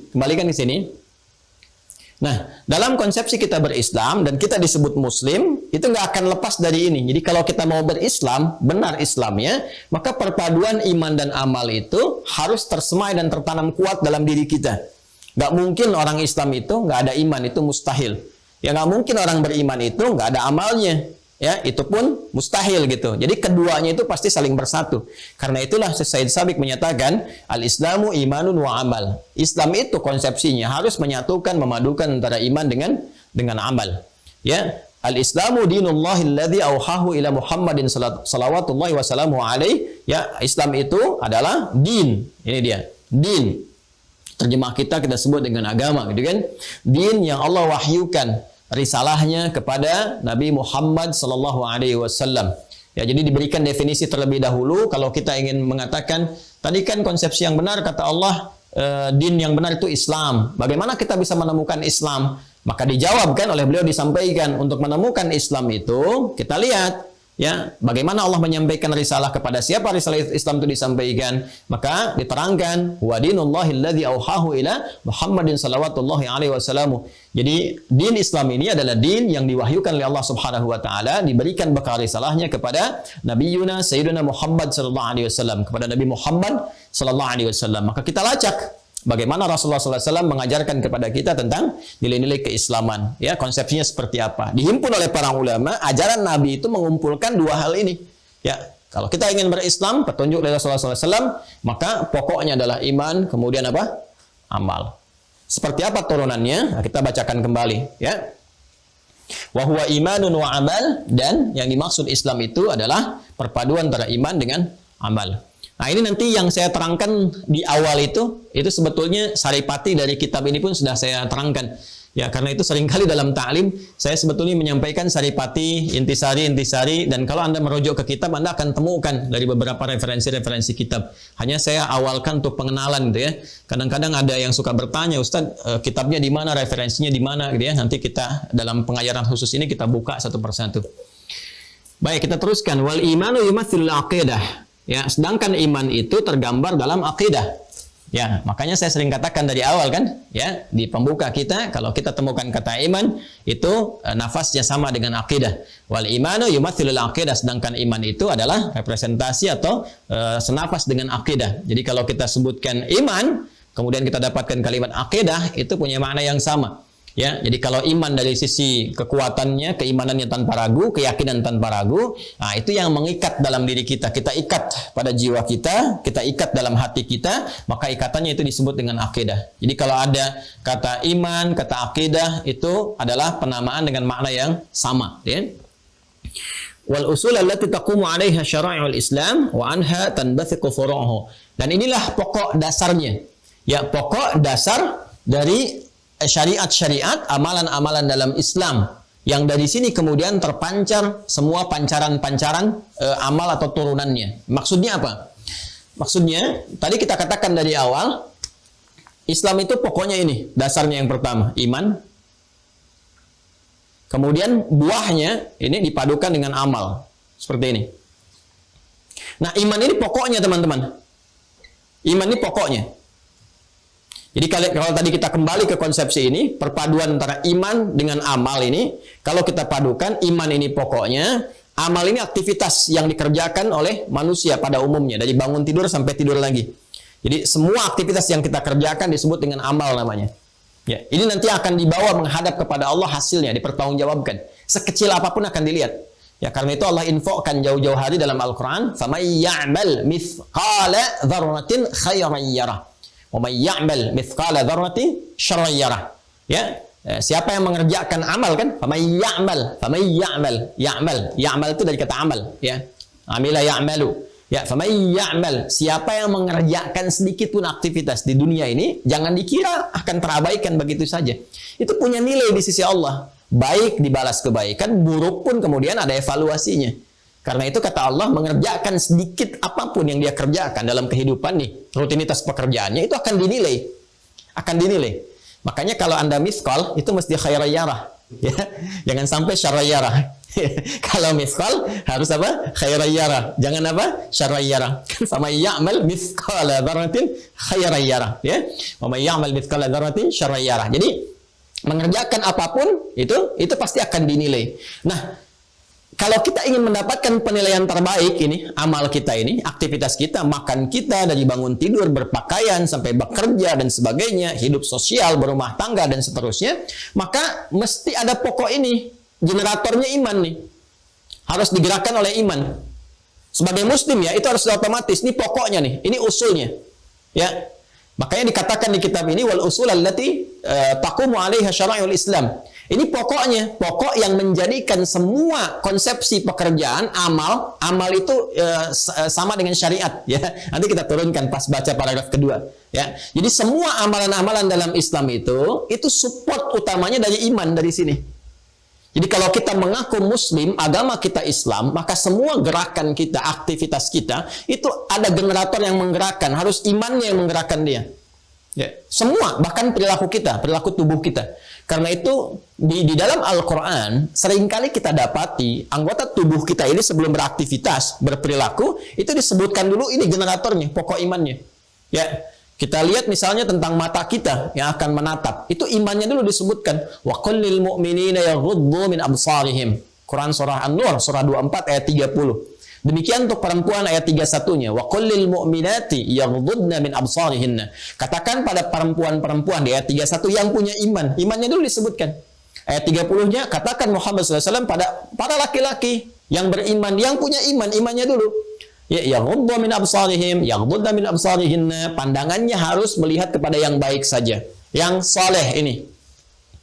Nah, dalam konsepsi kita berislam dan kita disebut Muslim, itu nggak akan lepas dari ini. Jadi kalau kita mau berislam, benar Islamnya, maka perpaduan iman dan amal itu harus tersemai dan tertanam kuat dalam diri kita. Nggak mungkin orang Islam itu nggak ada iman, itu mustahil. Ya, nggak mungkin orang beriman itu nggak ada amalnya. Ya, itu pun mustahil gitu. Jadi keduanya itu pasti saling bersatu. Karena itulah Said Sabiq menyatakan al-Islamu imanun wa amal. Islam itu konsepsinya harus menyatukan, memadukan antara iman dengan amal. Ya, al-Islamu dinullahi alladzi auhahu ila Muhammadin salawatullahi wasallamu alaihi. Ya, Islam itu adalah din. Ini dia, din. Terjemah kita sebut dengan agama, gitu kan? Din yang Allah wahyukan risalahnya kepada Nabi Muhammad sallallahu alaihi wasallam. Ya, jadi diberikan definisi terlebih dahulu kalau kita ingin mengatakan tadi kan konsepsi yang benar kata Allah, din yang benar itu Islam. Bagaimana kita bisa menemukan Islam? Maka dijawabkan oleh beliau, disampaikan untuk menemukan Islam itu kita lihat ya, bagaimana Allah menyampaikan risalah, kepada siapa risalah Islam itu disampaikan. Maka diterangkan wa dinullahi alladzi auhahu ila Muhammadin salawatullahi alaihi wasallam. Jadi din Islam ini adalah din yang diwahyukan oleh Allah Subhanahu wa taala, diberikan bekal risalahnya kepada Nabiyyuna Sayyiduna Muhammad sallallahu alaihi wasallam, kepada Nabi Muhammad sallallahu alaihi wasallam. Maka kita lacak Bagaimana Rasulullah SAW mengajarkan kepada kita tentang nilai-nilai keislaman. Ya, konsepsinya seperti apa. Dihimpun oleh para ulama, ajaran Nabi itu mengumpulkan dua hal ini. Ya, kalau kita ingin berislam, petunjuk dari Rasulullah SAW, maka pokoknya adalah iman, kemudian apa? Amal. Seperti apa turunannya? Nah, kita bacakan kembali. Ya. Wa huwa imanun wa amal, dan yang dimaksud Islam itu adalah perpaduan antara iman dengan amal. Nah, ini nanti yang saya terangkan di awal itu sebetulnya saripati dari kitab ini pun sudah saya terangkan. Ya, karena itu seringkali dalam ta'lim saya sebetulnya menyampaikan saripati, intisari, dan kalau Anda merujuk ke kitab Anda akan temukan dari beberapa referensi-referensi kitab. Hanya saya awalkan untuk pengenalan gitu ya. Kadang-kadang ada yang suka bertanya, Ustaz, kitabnya di mana, referensinya di mana gitu ya. Nanti kita dalam pengajaran khusus ini kita buka satu persatu. Baik, kita teruskan. Wal imanu yumathilul aqidah. Ya, sedangkan iman itu tergambar dalam akidah. Ya, makanya saya sering katakan dari awal kan, ya, di pembuka kita kalau kita temukan kata iman itu nafasnya sama dengan akidah. Wal imanu yumathilul aqidah, sedangkan iman itu adalah representasi atau senafas dengan akidah. Jadi kalau kita sebutkan iman, kemudian kita dapatkan kalimat akidah, itu punya makna yang sama. Ya, jadi kalau iman dari sisi kekuatannya, keimanannya tanpa ragu, keyakinan tanpa ragu, nah itu yang mengikat dalam diri kita. Kita ikat pada jiwa kita ikat dalam hati kita, maka ikatannya itu disebut dengan akidah. Jadi kalau ada kata iman, kata akidah, itu adalah penamaan dengan makna yang sama. Ya. Wal usul allati taqumu 'alaiha syara'i'ul Islam wa anha tanbathiqu furu'uhu. Dan inilah pokok dasarnya. Ya, pokok dasar dari syariat-syariat, amalan-amalan dalam Islam, yang dari sini kemudian terpancar semua pancaran-pancaran amal atau turunannya. Maksudnya apa? Maksudnya, tadi kita katakan dari awal, Islam itu pokoknya ini, dasarnya yang pertama, iman. Kemudian buahnya ini dipadukan dengan amal. Seperti ini. Nah, iman ini pokoknya teman-teman. Iman ini pokoknya. Jadi kalau tadi kita kembali ke konsepsi ini, perpaduan antara iman dengan amal ini, kalau kita padukan, iman ini pokoknya, amal ini aktivitas yang dikerjakan oleh manusia pada umumnya, dari bangun tidur sampai tidur lagi. Jadi semua aktivitas yang kita kerjakan disebut dengan amal namanya. Ya, ini nanti akan dibawa menghadap kepada Allah hasilnya, dipertanggungjawabkan. Sekecil apapun akan dilihat. Ya, karena itu Allah infokan jauh-jauh hari dalam Al-Quran, فَمَنْ يَعْمَلْ مِثْقَالَ ذَرَّةٍ خَيْرًا يَرَهُ وَمَنْ يَعْمَلْ مِثْقَالَ ذَرَّةٍ شَرًّا يَرَهُ. Ya, siapa yang mengerjakan amal kan? فَمَنْ يَعْمَلْ itu dari kata amal, ya. Amila ya'malu. Ya, فَمَنْ يَعْمَلْ, siapa yang mengerjakan sedikit pun aktivitas di dunia ini, jangan dikira akan terabaikan begitu saja. Itu punya nilai di sisi Allah. Baik dibalas kebaikan, buruk pun kemudian ada evaluasinya. Karena itu kata Allah, mengerjakan sedikit apapun yang dia kerjakan dalam kehidupan nih, rutinitas pekerjaannya itu akan dinilai. Akan dinilai. Makanya kalau Anda miskal, itu mesti khairayyarah. Ya, jangan sampai syarayyarah. Kalau miskal, harus apa? Khairayyarah. Jangan apa? Syarayyarah. Sama ya'mal miskala dzarratin khairayyarah. Ya. Wa may ya'mal miskala dzarratin syarayyarah. Jadi, mengerjakan apapun, itu pasti akan dinilai. Nah, kalau kita ingin mendapatkan penilaian terbaik ini, amal kita ini, aktivitas kita, makan kita, dari bangun tidur, berpakaian, sampai bekerja, dan sebagainya, hidup sosial, berumah tangga, dan seterusnya, maka mesti ada pokok ini, generatornya iman nih. Harus digerakkan oleh iman. Sebagai muslim ya, itu harus otomatis, ini pokoknya nih, ini usulnya. Ya, makanya dikatakan di kitab ini, wal usul allati taqumu 'alaiha syara'i'ul Islam. Ini pokoknya, pokok yang menjadikan semua konsepsi pekerjaan, amal itu sama dengan syariat. Ya, nanti kita turunkan pas baca paragraf kedua. Ya, jadi semua amalan-amalan dalam Islam itu support utamanya dari iman dari sini. Jadi kalau kita mengaku Muslim, agama kita Islam, maka semua gerakan kita, aktivitas kita itu ada generator yang menggerakkan, harus imannya yang menggerakkan dia. Ya, semua, bahkan perilaku kita, perilaku tubuh kita. Karena itu di dalam Al-Quran seringkali kita dapati anggota tubuh kita ini sebelum beraktivitas, berperilaku, itu disebutkan dulu ini generatornya, pokok imannya. Ya, kita lihat misalnya tentang mata kita yang akan menatap, itu imannya dulu disebutkan. Wa qul lil mu'minina yaghuddu min absarihim. Quran surah An-Nur surah 24 ayat 30. Demikian untuk perempuan ayat 31-nya. Wa qul lil mu'minati yaghdudna min absarihinna. Katakan pada perempuan-perempuan di ayat 31 yang punya iman. Imannya dulu disebutkan. Ayat 30-nya katakan Muhammad SAW pada para laki-laki yang beriman, yang punya iman, imannya dulu. Ya, yaghdudna min absarihim, yaghdudna min absarihinna. Pandangannya harus melihat kepada yang baik saja. Yang saleh ini.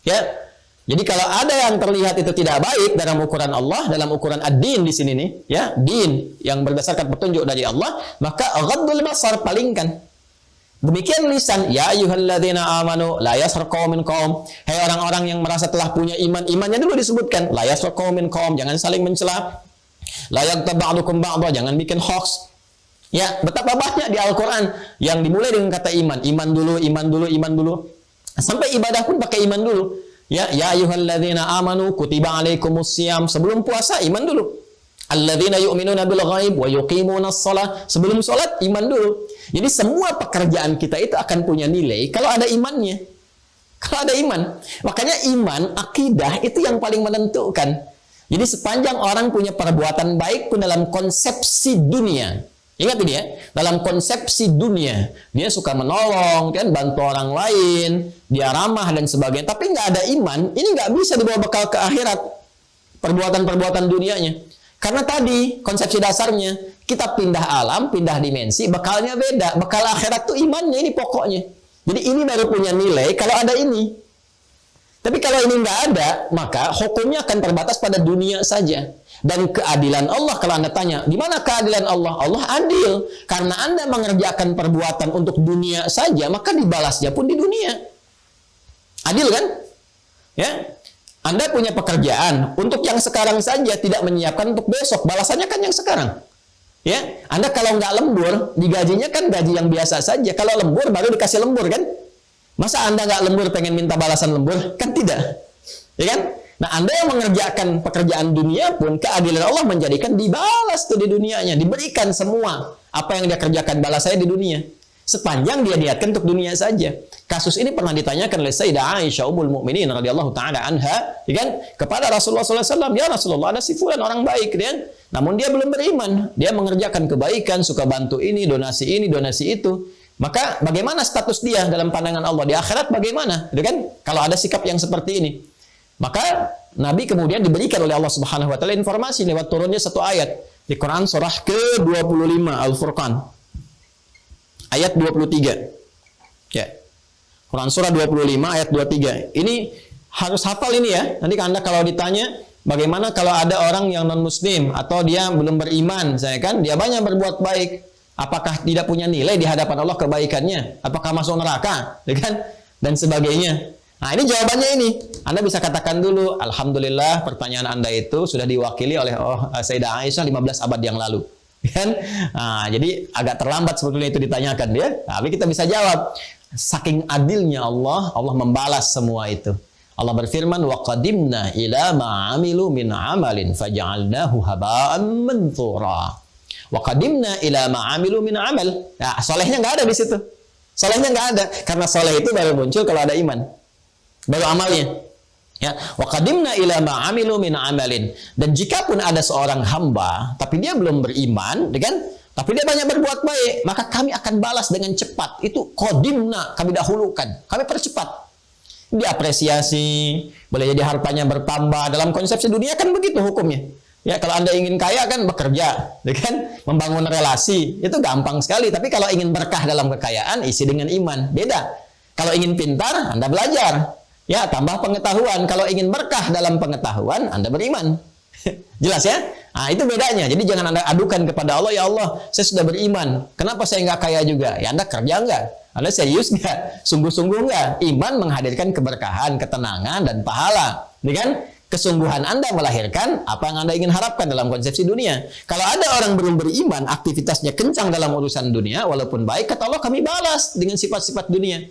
Ya. Jadi kalau ada yang terlihat itu tidak baik dalam ukuran Allah, dalam ukuran ad-din di sini nih, ya, din yang berdasarkan petunjuk dari Allah, maka ghaddul basar, palingkan. Demikian lisan, ya ayyuhalladzina amanu la yaskhar qaumin qaum. Hai orang-orang yang merasa telah punya iman, imannya dulu disebutkan, la yaskhar qaumin qaum, jangan saling mencela. La yaghtab ba'dukum ba'dha, jangan bikin hoax. Ya, betapa banyak di Al-Qur'an yang dimulai dengan kata iman, iman dulu, iman dulu, iman dulu. Sampai ibadah pun pakai iman dulu. Ya ayyuhalladzina amanu kutiba alaikumusiyam, sebelum puasa iman dulu. Alladzina yu'minuna bil ghaib wa yuqimunas shalah, sebelum salat iman dulu. Jadi semua pekerjaan kita itu akan punya nilai kalau ada imannya. Kalau ada iman. Makanya iman, akidah itu yang paling menentukan. Jadi sepanjang orang punya perbuatan baik pun dalam konsepsi dunia. Ingat ini ya, dalam konsepsi dunia, dia suka menolong, kan, bantu orang lain, dia ramah dan sebagainya. Tapi nggak ada iman, ini nggak bisa dibawa bekal ke akhirat. Perbuatan-perbuatan dunianya. Karena tadi, konsepsi dasarnya, kita pindah alam, pindah dimensi, bekalnya beda. Bekal akhirat tuh imannya, ini pokoknya. Jadi ini baru punya nilai kalau ada ini. Tapi kalau ini nggak ada, maka hukumnya akan terbatas pada dunia saja. Dan keadilan Allah, kalau Anda tanya, di mana keadilan Allah? Allah adil. Karena Anda mengerjakan perbuatan untuk dunia saja, maka dibalasnya pun di dunia. Adil kan? Ya. Anda punya pekerjaan untuk yang sekarang saja, tidak menyiapkan untuk besok. Balasannya kan yang sekarang. Ya. Anda kalau nggak lembur, digajinya kan gaji yang biasa saja. Kalau lembur, baru dikasih lembur kan? Masa Anda nggak lembur pengen minta balasan lembur? Kan tidak. Ya kan? Nah, Anda yang mengerjakan pekerjaan dunia pun, keadilan Allah menjadikan dibalas tuh di dunianya. Diberikan semua apa yang dia kerjakan, balas saya di dunia. Sepanjang dia niatkan untuk dunia saja. Kasus ini pernah ditanyakan oleh Sayyidah Aisyah Ummul Mukminin radhiyallahu taala anha, ya kan? Kepada Rasulullah SAW, ya Rasulullah, ada si fulan orang baik, kan? Namun dia belum beriman. Dia mengerjakan kebaikan, suka bantu ini, donasi itu. Maka bagaimana status dia dalam pandangan Allah di akhirat, bagaimana? Gitu kan? Kalau ada sikap yang seperti ini. Maka Nabi kemudian diberikan oleh Allah Subhanahu wa taala informasi lewat turunnya satu ayat di Quran surah ke-25 Al-Furqan. Ayat 23. Ya. Quran surah 25 ayat 23. Ini harus hafal ini ya. Nanti Anda kalau ditanya bagaimana kalau ada orang yang non muslim atau dia belum beriman, saya kan dia banyak berbuat baik, apakah tidak punya nilai di hadapan Allah kebaikannya? Apakah masuk neraka? Ya kan? Dan sebagainya. Nah, ini jawabannya ini. Anda bisa katakan dulu, alhamdulillah pertanyaan Anda itu sudah diwakili oleh Sayyidah Aisyah 15 abad yang lalu. Kan? Nah, jadi agak terlambat sebetulnya itu ditanyakan ya. Tapi kita bisa jawab. Saking adilnya Allah, Allah membalas semua itu. Allah berfirman, wa qadimna ila ma'amilu min amalin faja'alnahu haba'an manthura. Wa qadimna ila ma'amilu min amal. Nah, solehnya nggak ada di situ. Solehnya nggak ada. Karena soleh itu baru muncul kalau ada iman. Baru amalnya. Ya, wa qadimna ila ma amilu min amalin. Dan jika pun ada seorang hamba tapi dia belum beriman, kan? Tapi dia banyak berbuat baik, maka kami akan balas dengan cepat. Itu qadimna, kami dahulukan, kami percepat. Diapresiasi, boleh jadi hartanya bertambah. Dalam konsepsi dunia kan begitu hukumnya. Ya, kalau Anda ingin kaya kan bekerja, kan? Membangun relasi, itu gampang sekali. Tapi kalau ingin berkah dalam kekayaan, isi dengan iman. Beda. Kalau ingin pintar, Anda belajar. Ya, tambah pengetahuan. Kalau ingin berkah dalam pengetahuan, Anda beriman. Jelas ya? Nah, itu bedanya. Jadi jangan Anda adukan kepada Allah, ya Allah, saya sudah beriman. Kenapa saya nggak kaya juga? Ya, Anda kerja nggak? Anda serius nggak? Sungguh-sungguh nggak? Iman menghadirkan keberkahan, ketenangan, dan pahala. Ini kan? Kesungguhan Anda melahirkan apa yang Anda ingin harapkan dalam konsepsi dunia. Kalau ada orang belum beriman, aktivitasnya kencang dalam urusan dunia, walaupun baik, kata Allah, kami balas dengan sifat-sifat dunia.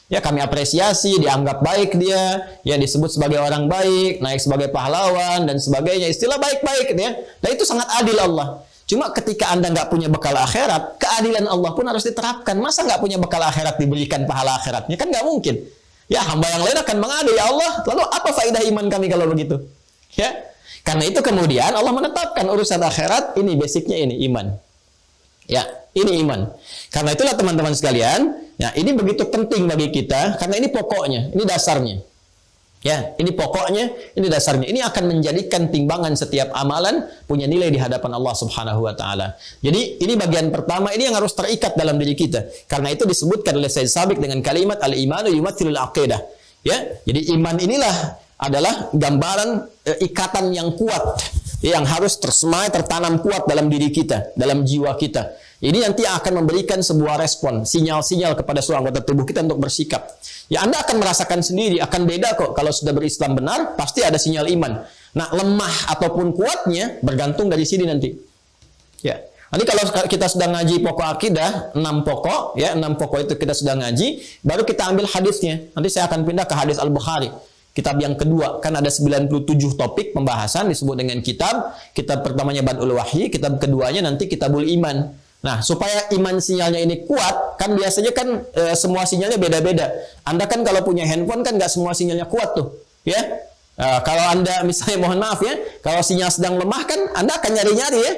Ya, kami apresiasi, dianggap baik dia, ya disebut sebagai orang baik, naik sebagai pahlawan dan sebagainya, istilah baik-baik ya. Dan itu sangat adil Allah. Cuma ketika Anda nggak punya bekal akhirat, keadilan Allah pun harus diterapkan. Masa nggak punya bekal akhirat diberikan pahala akhiratnya? Kan nggak mungkin. Ya, hamba yang lain akan mengadu, ya Allah, lalu apa faedah iman kami kalau begitu? Ya, Karena itu kemudian Allah menetapkan urusan akhirat ini basicnya ini iman. Ya, ini iman. Karena itulah teman-teman sekalian, ya ini begitu penting bagi kita karena ini pokoknya, ini dasarnya. Ya, ini pokoknya, ini dasarnya. Ini akan menjadikan timbangan setiap amalan punya nilai di hadapan Allah Subhanahu wa taala. Jadi, ini bagian pertama, ini yang harus terikat dalam diri kita. Karena itu disebutkan oleh Sayyid Sabiq dengan kalimat al-imanu yumathilul aqidah. Ya, jadi iman inilah adalah gambaran ikatan yang kuat yang harus tersemai, tertanam kuat dalam diri kita, dalam jiwa kita. Ini nanti akan memberikan sebuah respon, sinyal-sinyal kepada seluruh anggota tubuh kita untuk bersikap. Ya, Anda akan merasakan sendiri, akan beda kok. Kalau sudah berislam benar, pasti ada sinyal iman. Nah, lemah ataupun kuatnya bergantung dari sini nanti. Ya, nanti kalau kita sudah ngaji pokok akidah, 6 pokok, ya 6 pokok itu kita sudah ngaji, baru kita ambil hadisnya. Nanti saya akan pindah ke hadis Al-Bukhari. Kitab yang kedua, kan ada 97 topik pembahasan disebut dengan kitab. Kitab pertamanya Bad'ul Wahyi, kitab keduanya nanti Kitabul Iman. Nah, supaya iman sinyalnya ini kuat, kan biasanya kan semua sinyalnya beda-beda. Anda kan kalau punya handphone kan nggak semua sinyalnya kuat tuh, ya. Kalau Anda misalnya mohon maaf ya, kalau sinyal sedang lemah kan Anda akan nyari-nyari ya.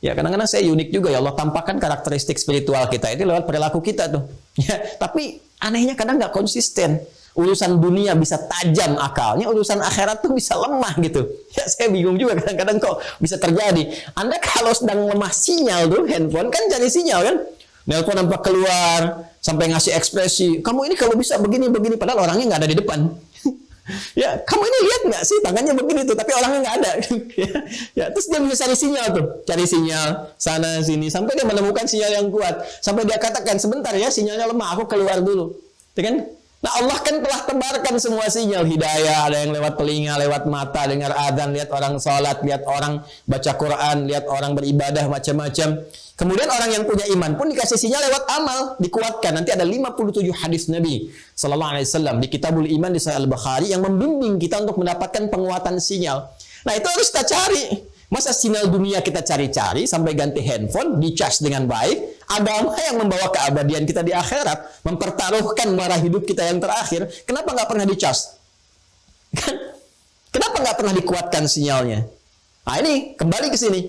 Ya, kadang-kadang saya unik juga ya Allah tampakkan karakteristik spiritual kita itu lewat perilaku kita tuh. Ya, tapi anehnya kadang nggak konsisten. Urusan dunia bisa tajam akalnya, urusan akhirat tuh bisa lemah gitu. Ya, saya bingung juga kadang-kadang kok bisa terjadi. Anda kalau sedang lemah sinyal tuh handphone kan cari sinyal kan. Nelpon sampai keluar, sampai ngasih ekspresi. Kamu ini kalau bisa begini-begini, padahal orangnya nggak ada di depan. Ya, kamu ini lihat nggak sih tangannya begini tuh, tapi orangnya nggak ada. Ya, terus dia bisa cari sinyal tuh, cari sinyal sana sini sampai dia menemukan sinyal yang kuat. Sampai dia katakan sebentar ya sinyalnya lemah, aku keluar dulu. Ya kan? Nah, Allah kan telah tebarkan semua sinyal hidayah, ada yang lewat telinga, lewat mata, dengar adzan, lihat orang salat, lihat orang baca Quran, lihat orang beribadah macam-macam. Kemudian orang yang punya iman pun dikasih sinyal lewat amal, dikuatkan. Nanti ada 57 hadis Nabi sallallahu alaihi wasallam di Kitabul Iman di Sahih Al-Bukhari yang membimbing kita untuk mendapatkan penguatan sinyal. Nah, itu harus kita cari. Masa sinyal dunia kita cari-cari sampai ganti handphone, di-charge dengan baik. Agama yang membawa keabadian kita di akhirat, mempertaruhkan marah hidup kita yang terakhir. Kenapa nggak pernah di-charge? Kan? Kenapa nggak pernah dikuatkan sinyalnya? Nah, ini kembali ke sini.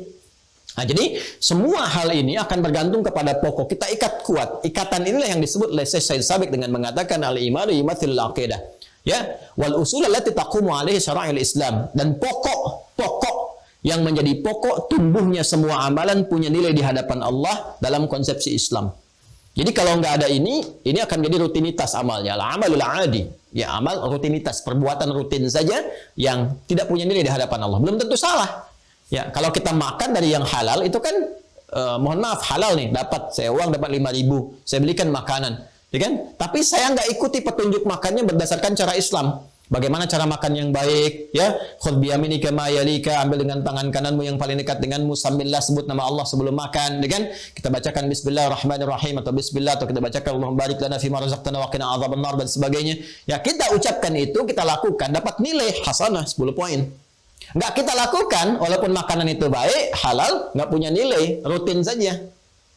Nah, jadi semua hal ini akan bergantung kepada pokok. Kita ikat kuat. Ikatan inilah yang disebut oleh Sayyid Sabiq dengan mengatakan al-imanu yumathilul aqidah. Ya, wal usul allati taqumu alaihi syara'il Islam, dan pokok yang menjadi pokok tumbuhnya semua amalan punya nilai di hadapan Allah dalam konsepsi Islam. Jadi kalau nggak ada ini akan jadi rutinitas amalnya. Al-amalul adi. Ya, amal rutinitas, perbuatan rutin saja yang tidak punya nilai di hadapan Allah. Belum tentu salah. Ya, kalau kita makan dari yang halal itu kan mohon maaf halal nih, dapat saya uang dapat 5.000, saya belikan makanan, ya kan? Tapi saya nggak ikuti petunjuk makannya berdasarkan cara Islam. Bagaimana cara makan yang baik, ya? Khudh biyaminika ma yalika, ambil dengan tangan kananmu yang paling dekat denganmu, sambillah sebut nama Allah sebelum makan, ya kan? Kita bacakan bismillahirrahmanirrahim atau bismillah, atau kita bacakan Allahumma barik lana fima razaqtana wa qina adzabannar dan sebagainya. Ya, kita ucapkan itu, kita lakukan, dapat nilai hasanah 10 poin. Nggak kita lakukan, walaupun makanan itu baik, halal, nggak punya nilai, rutin saja.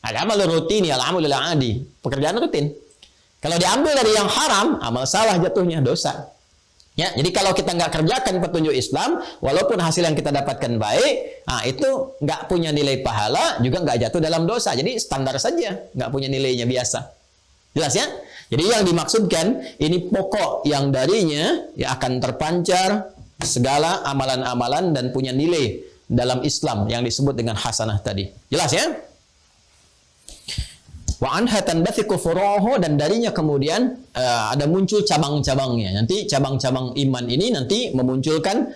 Al-amal rutin, al-amalul adi, pekerjaan rutin. Kalau diambil dari yang haram, amal salah jatuhnya, dosa. Ya, jadi kalau kita nggak kerjakan petunjuk Islam, walaupun hasil yang kita dapatkan baik, nah itu nggak punya nilai pahala, juga nggak jatuh dalam dosa. Jadi standar saja, nggak punya nilainya biasa. Jelas ya? Jadi yang dimaksudkan, ini pokok yang darinya ya akan terpancar segala amalan-amalan dan punya nilai dalam Islam yang disebut dengan hasanah tadi. Jelas ya? Wa anha tanbathiqu furu'uhu, dan darinya kemudian ada muncul cabang-cabangnya. Nanti cabang-cabang iman ini nanti memunculkan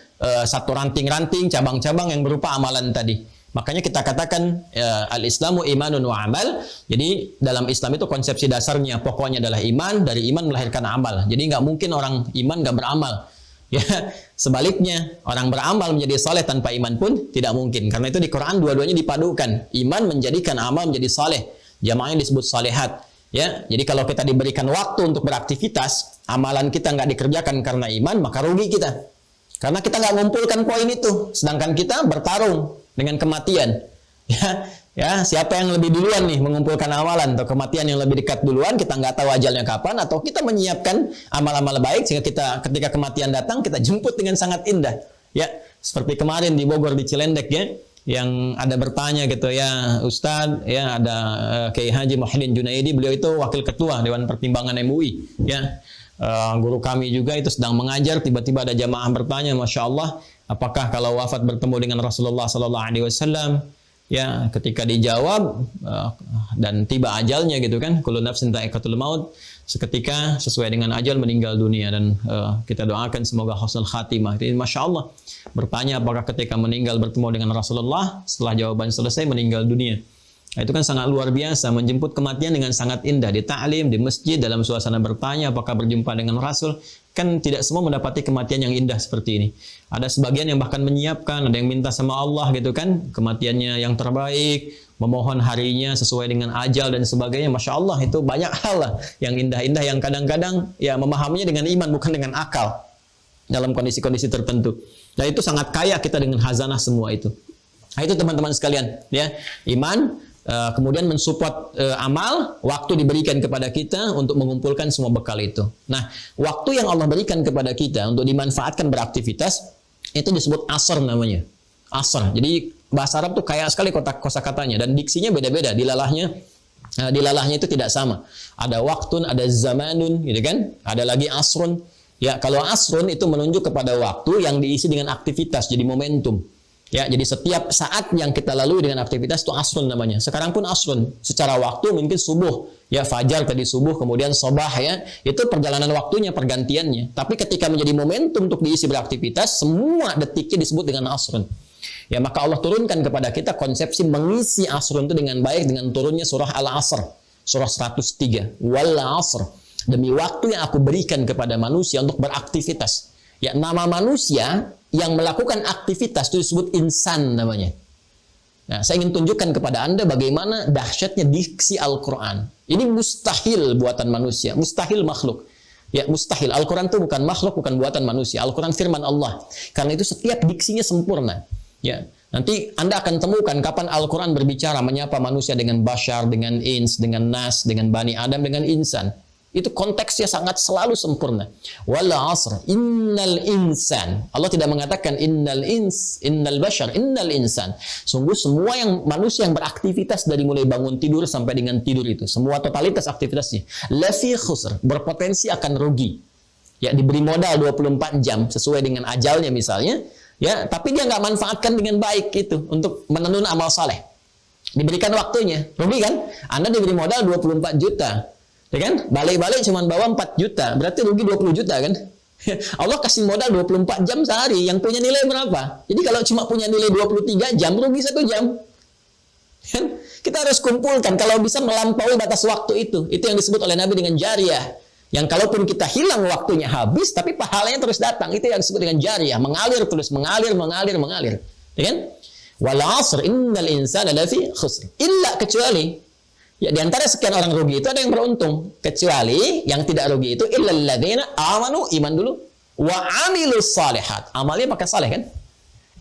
satu ranting-ranting cabang-cabang yang berupa amalan tadi. Makanya kita katakan al-Islamu imanun wa amal. Jadi dalam Islam itu konsepsi dasarnya pokoknya adalah iman, dari iman melahirkan amal. Jadi nggak mungkin orang iman nggak beramal. Ya, sebaliknya orang beramal menjadi saleh tanpa iman pun tidak mungkin. Karena itu di Quran dua-duanya dipadukan. Iman menjadikan amal menjadi saleh. Jamaahnya disebut salehat. Ya, jadi kalau kita diberikan waktu untuk beraktivitas, amalan kita nggak dikerjakan karena iman, maka rugi kita. Karena kita nggak ngumpulkan poin itu, sedangkan kita bertarung dengan kematian. Ya, siapa yang lebih duluan nih mengumpulkan amalan, atau kematian yang lebih dekat duluan, kita nggak tahu ajalnya kapan, atau kita menyiapkan amal-amal baik sehingga kita ketika kematian datang kita jemput dengan sangat indah. Ya, Seperti kemarin di Bogor di Cilendek ya, yang ada bertanya gitu ya, Ustadz ya, ada Kiai Haji Muhyiddin Junaidi, beliau itu wakil ketua Dewan Pertimbangan MUI ya. Guru kami juga itu sedang mengajar, tiba-tiba ada jamaah bertanya, Masya Allah, apakah kalau wafat bertemu dengan Rasulullah Sallallahu Alaihi Wasallam? Ya, ketika dijawab dan tiba ajalnya gitu kan, kullu nafsin dha'iqatul maut, seketika sesuai dengan ajal meninggal dunia, dan kita doakan semoga husnul khatimah. Jadi Masya Allah, bertanya apakah ketika meninggal bertemu dengan Rasulullah, setelah jawaban selesai meninggal dunia. Nah, itu kan sangat luar biasa, menjemput kematian dengan sangat indah, di ta'lim, di masjid, dalam suasana bertanya apakah berjumpa dengan Rasul. Kan tidak semua mendapati kematian yang indah seperti ini. Ada sebagian yang bahkan menyiapkan, ada yang minta sama Allah gitu kan, kematiannya yang terbaik, memohon harinya sesuai dengan ajal dan sebagainya. Masya Allah, itu banyak hal lah yang indah-indah, yang kadang-kadang ya memahaminya dengan iman bukan dengan akal dalam kondisi-kondisi tertentu. Dan itu sangat kaya kita dengan hazanah semua itu. Nah, itu teman-teman sekalian ya, iman. Kemudian mensupport amal, waktu diberikan kepada kita untuk mengumpulkan semua bekal itu. Nah, waktu yang Allah berikan kepada kita untuk dimanfaatkan beraktivitas, itu disebut asr namanya. Asr. Jadi bahasa Arab tuh kaya sekali kosakatanya, dan diksinya beda-beda. Dilalahnya itu tidak sama. Ada waktun, ada zamanun, gitu kan? Ada lagi asrun. Ya, kalau asrun itu menunjuk kepada waktu yang diisi dengan aktivitas, jadi momentum. Ya, jadi setiap saat yang kita lalui dengan aktivitas itu asrun namanya. Sekarang pun asrun. Secara waktu mungkin subuh. Ya, fajar tadi subuh, kemudian sobah ya. Itu perjalanan waktunya, pergantiannya. Tapi ketika menjadi momentum untuk diisi beraktivitas, semua detiknya disebut dengan asrun. Ya, maka Allah turunkan kepada kita konsepsi mengisi asrun itu dengan baik dengan turunnya surah Al-Asr. Surah 103. Wal asr. Demi waktu yang aku berikan kepada manusia untuk beraktivitas. Ya, nama manusia yang melakukan aktivitas itu disebut insan namanya. Nah, saya ingin tunjukkan kepada Anda bagaimana dahsyatnya diksi Al-Quran. Ini mustahil buatan manusia, mustahil makhluk. Ya, mustahil. Al-Quran itu bukan makhluk, bukan buatan manusia. Al-Quran firman Allah. Karena itu setiap diksinya sempurna. Ya, nanti Anda akan temukan kapan Al-Quran berbicara menyapa manusia dengan bashar, dengan ins, dengan nas, dengan bani Adam, dengan insan. Itu konteksnya sangat selalu sempurna. Wal asr innal insan. Allah tidak mengatakan innal bashar, innal insan. Sungguh semua yang manusia yang beraktivitas dari mulai bangun tidur sampai dengan tidur itu, semua totalitas aktivitasnya lafi khusr, berpotensi akan rugi. Ya, diberi modal 24 jam sesuai dengan ajalnya misalnya, ya, tapi dia nggak manfaatkan dengan baik itu untuk menenun amal saleh. Diberikan waktunya, rugi kan? Anda diberi modal 24 juta. Ya kan? Balik-balik cuma bawa 4 juta. Berarti rugi 20 juta kan? Allah kasih modal 24 jam sehari. Yang punya nilai berapa? Jadi kalau cuma punya nilai 23 jam, rugi 1 jam. Kan? Kita harus kumpulkan. Kalau bisa melampaui batas waktu itu. Itu yang disebut oleh Nabi dengan jariyah. Yang kalaupun kita hilang waktunya habis, tapi pahalanya terus datang. Itu yang disebut dengan jariyah. Mengalir terus, mengalir. Ya kan? Wal asr innal insana lafi khusr. Illa kecuali. Ya, di antara sekian orang rugi itu ada yang beruntung. Kecuali yang tidak rugi itu illal ladzina amanu, iman dulu, wa amilus salihat. Amalnya pakai saleh kan?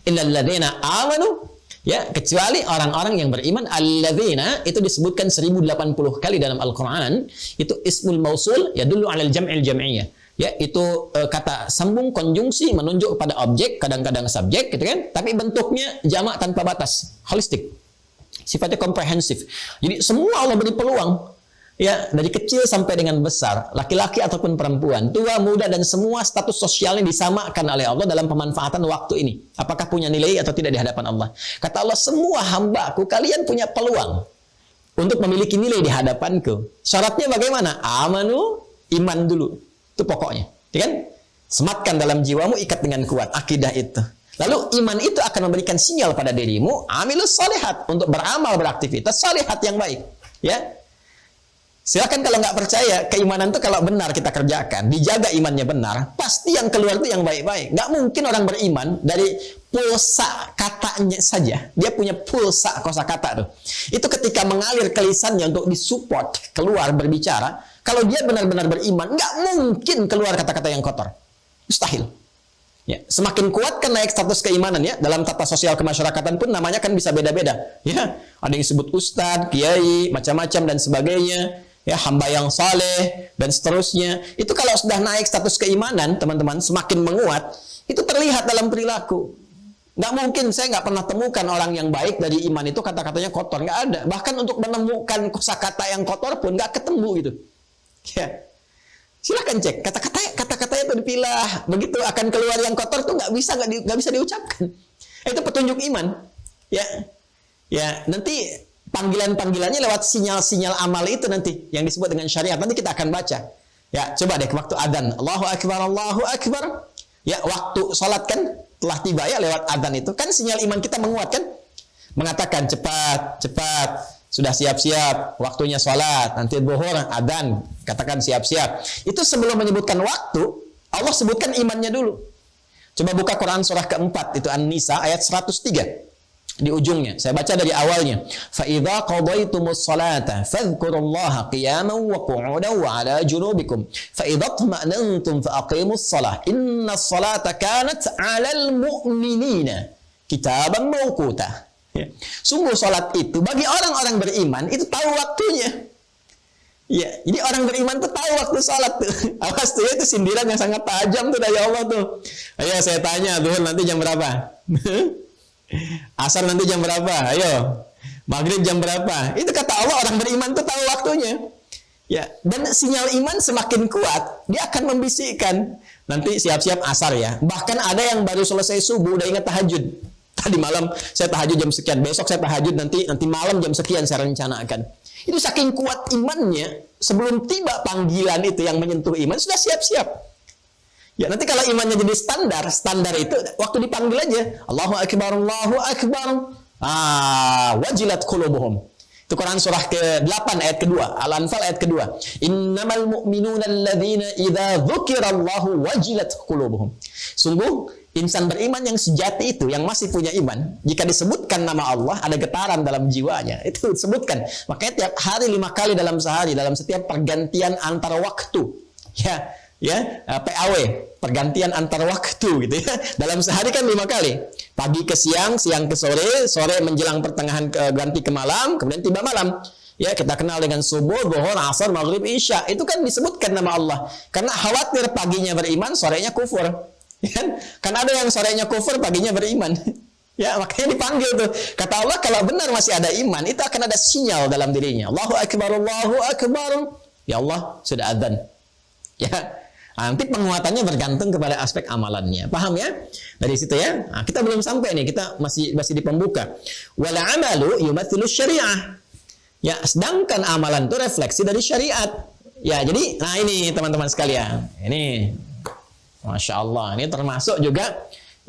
Illal ladzina amanu, ya, kecuali orang-orang yang beriman. Alladzina itu disebutkan 1080 kali dalam Al-Qur'an. Itu ismul mausul ya dulu 'alal jam'il jam'iyyah. Ya, itu kata sambung konjungsi menunjuk pada objek, kadang-kadang subjek gitu kan? Tapi bentuknya jamak tanpa batas, holistik. Sifatnya komprehensif. Jadi semua Allah beri peluang. Ya, dari kecil sampai dengan besar, laki-laki ataupun perempuan, tua, muda, dan semua status sosialnya disamakan oleh Allah dalam pemanfaatan waktu ini. Apakah punya nilai atau tidak di hadapan Allah? Kata Allah, semua hamba-Ku, kalian punya peluang untuk memiliki nilai di hadapanku. Syaratnya bagaimana? Amanu, iman dulu. Itu pokoknya. Ya kan? Sematkan dalam jiwamu, ikat dengan kuat. Akidah itu. Lalu iman itu akan memberikan sinyal pada dirimu, amilus salihat, untuk beramal, beraktivitas salihat yang baik. Ya, silakan kalau nggak percaya, keimanan itu kalau benar kita kerjakan, dijaga imannya benar, pasti yang keluar itu yang baik-baik. Nggak mungkin orang beriman dari pulsa katanya saja, dia punya pulsa kosakata tuh. Itu ketika mengalir ke lisannya untuk disupport keluar berbicara, kalau dia benar-benar beriman, nggak mungkin keluar kata-kata yang kotor, mustahil. Ya, semakin kuat kan naik status keimanan ya. Dalam tata sosial kemasyarakatan pun namanya kan bisa beda-beda. Ya, ada yang disebut ustadz, kiai, macam-macam dan sebagainya. Ya, hamba yang saleh dan seterusnya. Itu kalau sudah naik status keimanan, teman-teman, semakin menguat, itu terlihat dalam perilaku. Nggak mungkin, saya nggak pernah temukan orang yang baik dari iman itu kata-katanya kotor. Nggak ada. Bahkan untuk menemukan kosakata yang kotor pun nggak ketemu gitu. Ya. Silahkan cek. Kata-katanya itu dipilah. Begitu akan keluar yang kotor tuh nggak bisa diucapkan. Itu petunjuk iman. Ya. Ya, nanti panggilan-panggilannya lewat sinyal-sinyal amal itu nanti yang disebut dengan syariat. Nanti kita akan baca. Ya, coba deh waktu adzan. Allahu Akbar, Allahu Akbar. Ya, waktu sholat kan telah tiba ya lewat adzan itu. Kan sinyal iman kita menguat kan? Mengatakan cepat, cepat. Sudah siap-siap. Waktunya sholat. Nanti zuhur, adzan. Katakan siap-siap. Itu sebelum menyebutkan waktu, Allah sebutkan imannya dulu. Coba buka Quran surah keempat. Itu An-Nisa ayat 103. Di ujungnya, saya baca dari awalnya. فَإِذَا قَضَيْتُمُ الصَّلَاةَ فَاذْكُرُوا اللَّهَ قِيَامًا وَقُعُودًا وَعَلَى جُنُوبِكُمْ فَإِذَا اطْمَأْنَنْتُمْ فَأَقِيمُوا الصَّلَاةَ إِنَّ الصَّلَاةَ كَانَتْ عَلَى الْمُؤْمِنِينَ كِتَابًا مَوْقُوتًا. Sungguh salat itu bagi orang-orang beriman itu tahu waktunya. Ya, jadi orang beriman tuh tahu waktu salat tuh. Awas tuh, itu sindiran yang sangat tajam tuh dari Allah tuh. Ayo saya tanya, Tuhan nanti jam berapa? Asar nanti jam berapa? Ayo. Maghrib jam berapa? Itu kata Allah, orang beriman tuh tahu waktunya. Ya, dan sinyal iman semakin kuat, dia akan membisikkan. Nanti siap-siap asar ya. Bahkan ada yang baru selesai subuh udah ingat tahajud. Tadi malam saya tahajud jam sekian, besok saya tahajud nanti malam jam sekian saya rencanakan. Itu saking kuat imannya, sebelum tiba panggilan itu yang menyentuh iman sudah siap-siap. Ya, nanti kalau imannya jadi standar itu waktu dipanggil aja, Allahu Akbar, Allahu Akbar. Wajilat qulubuhum. Itu Quran surah ke-8 ayat kedua, Al-Anfal ayat kedua. Innamal mu'minuna alladzina idza dzukirallahu wajilat qulubuhum. Sungguh insan beriman yang sejati itu, yang masih punya iman, jika disebutkan nama Allah ada getaran dalam jiwanya. Itu disebutkan. Makanya tiap hari 5 kali dalam sehari, dalam setiap pergantian antar waktu. Ya, PAW, pergantian antar waktu gitu ya. Dalam sehari kan 5 kali. Pagi ke siang, siang ke sore, sore menjelang pertengahan ganti ke malam, kemudian tiba malam. Ya, kita kenal dengan subuh, zuhur, asar, maghrib, isya. Itu kan disebutkan nama Allah. Karena khawatir paginya beriman, sorenya kufur. Ya, kan ada yang sorenya kufur, paginya beriman. Ya, makanya dipanggil tuh. Kata Allah, kalau benar masih ada iman, itu akan ada sinyal dalam dirinya. Allahu Akbar, Allahu Akbar. Ya Allah, sudah adzan. Ya. Nanti penguatannya bergantung kepada aspek amalannya. Paham ya? Dari situ ya. Nah, kita belum sampai nih, kita masih di pembuka. Wal amalu yumathilu syariah. Ya, sedangkan amalan itu refleksi dari syariat. Ya, jadi nah ini teman-teman sekalian. Ini Masya Allah, ini termasuk juga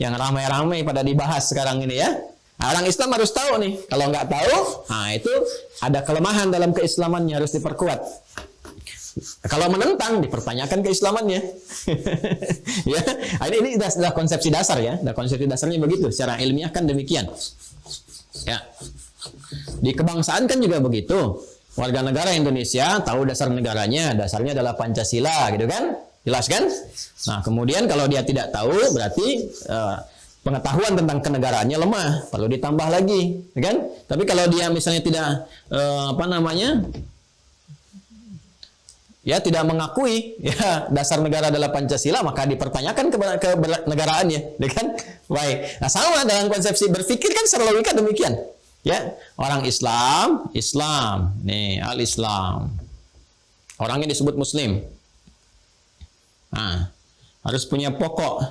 yang ramai-ramai pada dibahas sekarang ini ya. Nah, orang Islam harus tahu nih. Kalau nggak tahu, nah itu ada kelemahan dalam keislamannya, harus diperkuat. Kalau menentang, dipertanyakan keislamannya. Ya, ini sudah konsepsi dasar ya. Sudah konsepsi dasarnya begitu. Secara ilmiah kan demikian. Ya. Di kebangsaan kan juga begitu. Warga negara Indonesia tahu dasar negaranya. Dasarnya adalah Pancasila, gitu kan? Jelas kan? Nah, kemudian kalau dia tidak tahu, berarti pengetahuan tentang kenegaraannya lemah. Perlu ditambah lagi, kan? Tapi kalau dia misalnya tidak ya tidak mengakui ya dasar negara adalah Pancasila, maka dipertanyakan kenegaraannya, kan? Baik. Nah, sama dalam konsepsi berpikir kan secara logika demikian. Ya, orang Islam, nih al-Islam. Orangnya disebut Muslim. Nah, harus punya pokok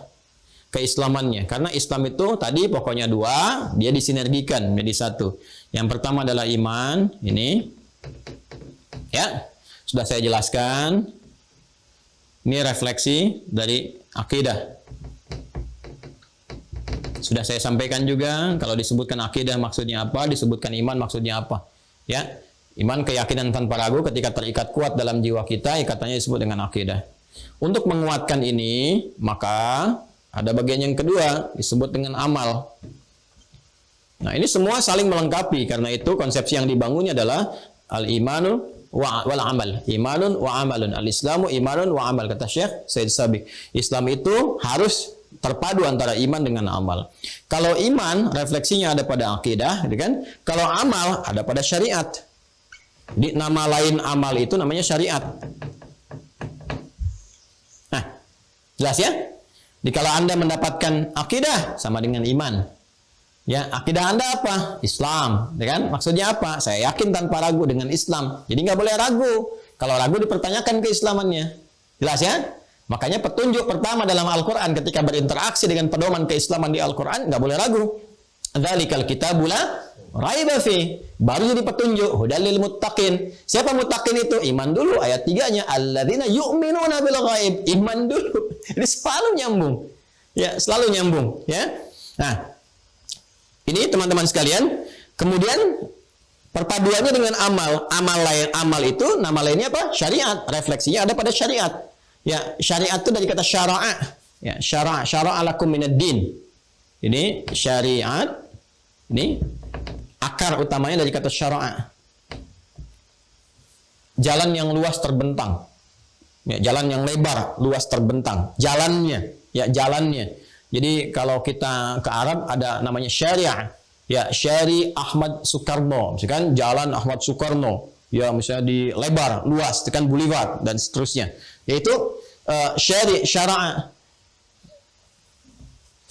keislamannya, karena Islam itu tadi pokoknya 2, dia disinergikan menjadi 1. Yang pertama adalah iman, ini. Ya. Sudah saya jelaskan. Ini refleksi dari akidah. Sudah saya sampaikan juga, kalau disebutkan akidah maksudnya apa, disebutkan iman maksudnya apa. Ya, iman keyakinan tanpa ragu ketika terikat kuat dalam jiwa kita, ikatannya disebut dengan akidah. Untuk menguatkan ini, maka ada bagian yang kedua, disebut dengan amal. Nah, ini semua saling melengkapi, karena itu konsepsi yang dibangunnya adalah al-imanu wal amal, imanun wa amalun, al-islamu imanun wa amal, kata Syekh Said Sabiq. Islam itu harus terpadu antara iman dengan amal. Kalau iman refleksinya ada pada akidah, gitu kan? Kalau amal ada pada syariat. Jadi nama lain amal itu namanya syariat. Nah, jelas ya? Jadi kalau Anda mendapatkan akidah sama dengan iman. Ya, akidah Anda apa? Islam, ya kan? Maksudnya apa? Saya yakin tanpa ragu dengan Islam. Jadi nggak boleh ragu. Kalau ragu dipertanyakan keislamannya. Jelas ya? Makanya petunjuk pertama dalam Al-Quran ketika berinteraksi dengan pedoman keislaman di Al-Quran nggak boleh ragu. Dzalikal kitabul la raiba fi. Baru jadi petunjuk hudal lil muttaqin. Siapa muttaqin itu? Iman dulu ayat 3-nya alladzina yu'minuna bil ghaib. Iman dulu. Ini selalu nyambung. Ya, selalu nyambung, ya. Nah, ini teman-teman sekalian, kemudian perpaduannya dengan amal. Amal itu nama lainnya apa? Syariat. Refleksinya ada pada syariat. Ya, syariat itu dari kata syara'a. Ya, syara'a lakum minad din. Ini syariat, ini akar utamanya dari kata syara'a. Jalan yang luas terbentang. Ya, jalan yang lebar, luas terbentang. Jalannya, ya jalannya. Jadi kalau kita ke Arab ada namanya syariah. Ya, Syari Ahmad Soekarno, misalkan Jalan Ahmad Soekarno. Ya, misalnya di lebar, luas, tekan boulevard dan seterusnya. Yaitu syara'a.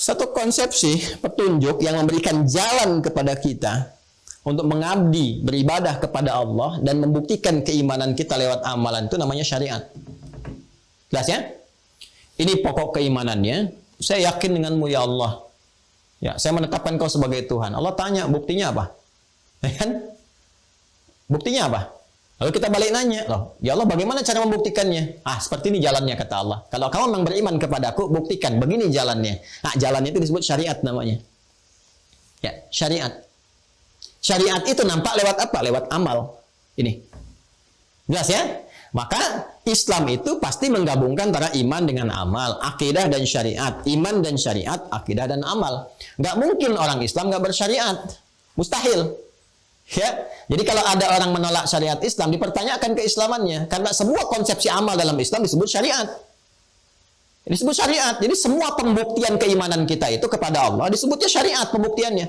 Satu konsepsi petunjuk yang memberikan jalan kepada kita untuk mengabdi, beribadah kepada Allah dan membuktikan keimanan kita lewat amalan itu namanya syariat. Jelas ya? Ini pokok keimanannya. Saya yakin denganmu ya Allah. Ya, saya menetapkan kau sebagai Tuhan. Allah tanya, buktinya apa? Ya kan? Buktinya apa? Lalu kita balik nanya, loh, ya Allah bagaimana cara membuktikannya? Ah, seperti ini jalannya kata Allah. Kalau kamu memang beriman kepadaku, buktikan. Begini jalannya. Nah, jalannya itu disebut syariat namanya. Ya, syariat. Syariat itu nampak lewat apa? Lewat amal. Ini. Jelas ya? Maka Islam itu pasti menggabungkan antara iman dengan amal, akidah dan syariat. Iman dan syariat, akidah dan amal. Nggak mungkin orang Islam nggak bersyariat. Mustahil. Ya, jadi kalau ada orang menolak syariat Islam, dipertanyakan keislamannya. Karena semua konsepsi amal dalam Islam disebut syariat. Ini disebut syariat. Jadi semua pembuktian keimanan kita itu kepada Allah disebutnya syariat pembuktiannya.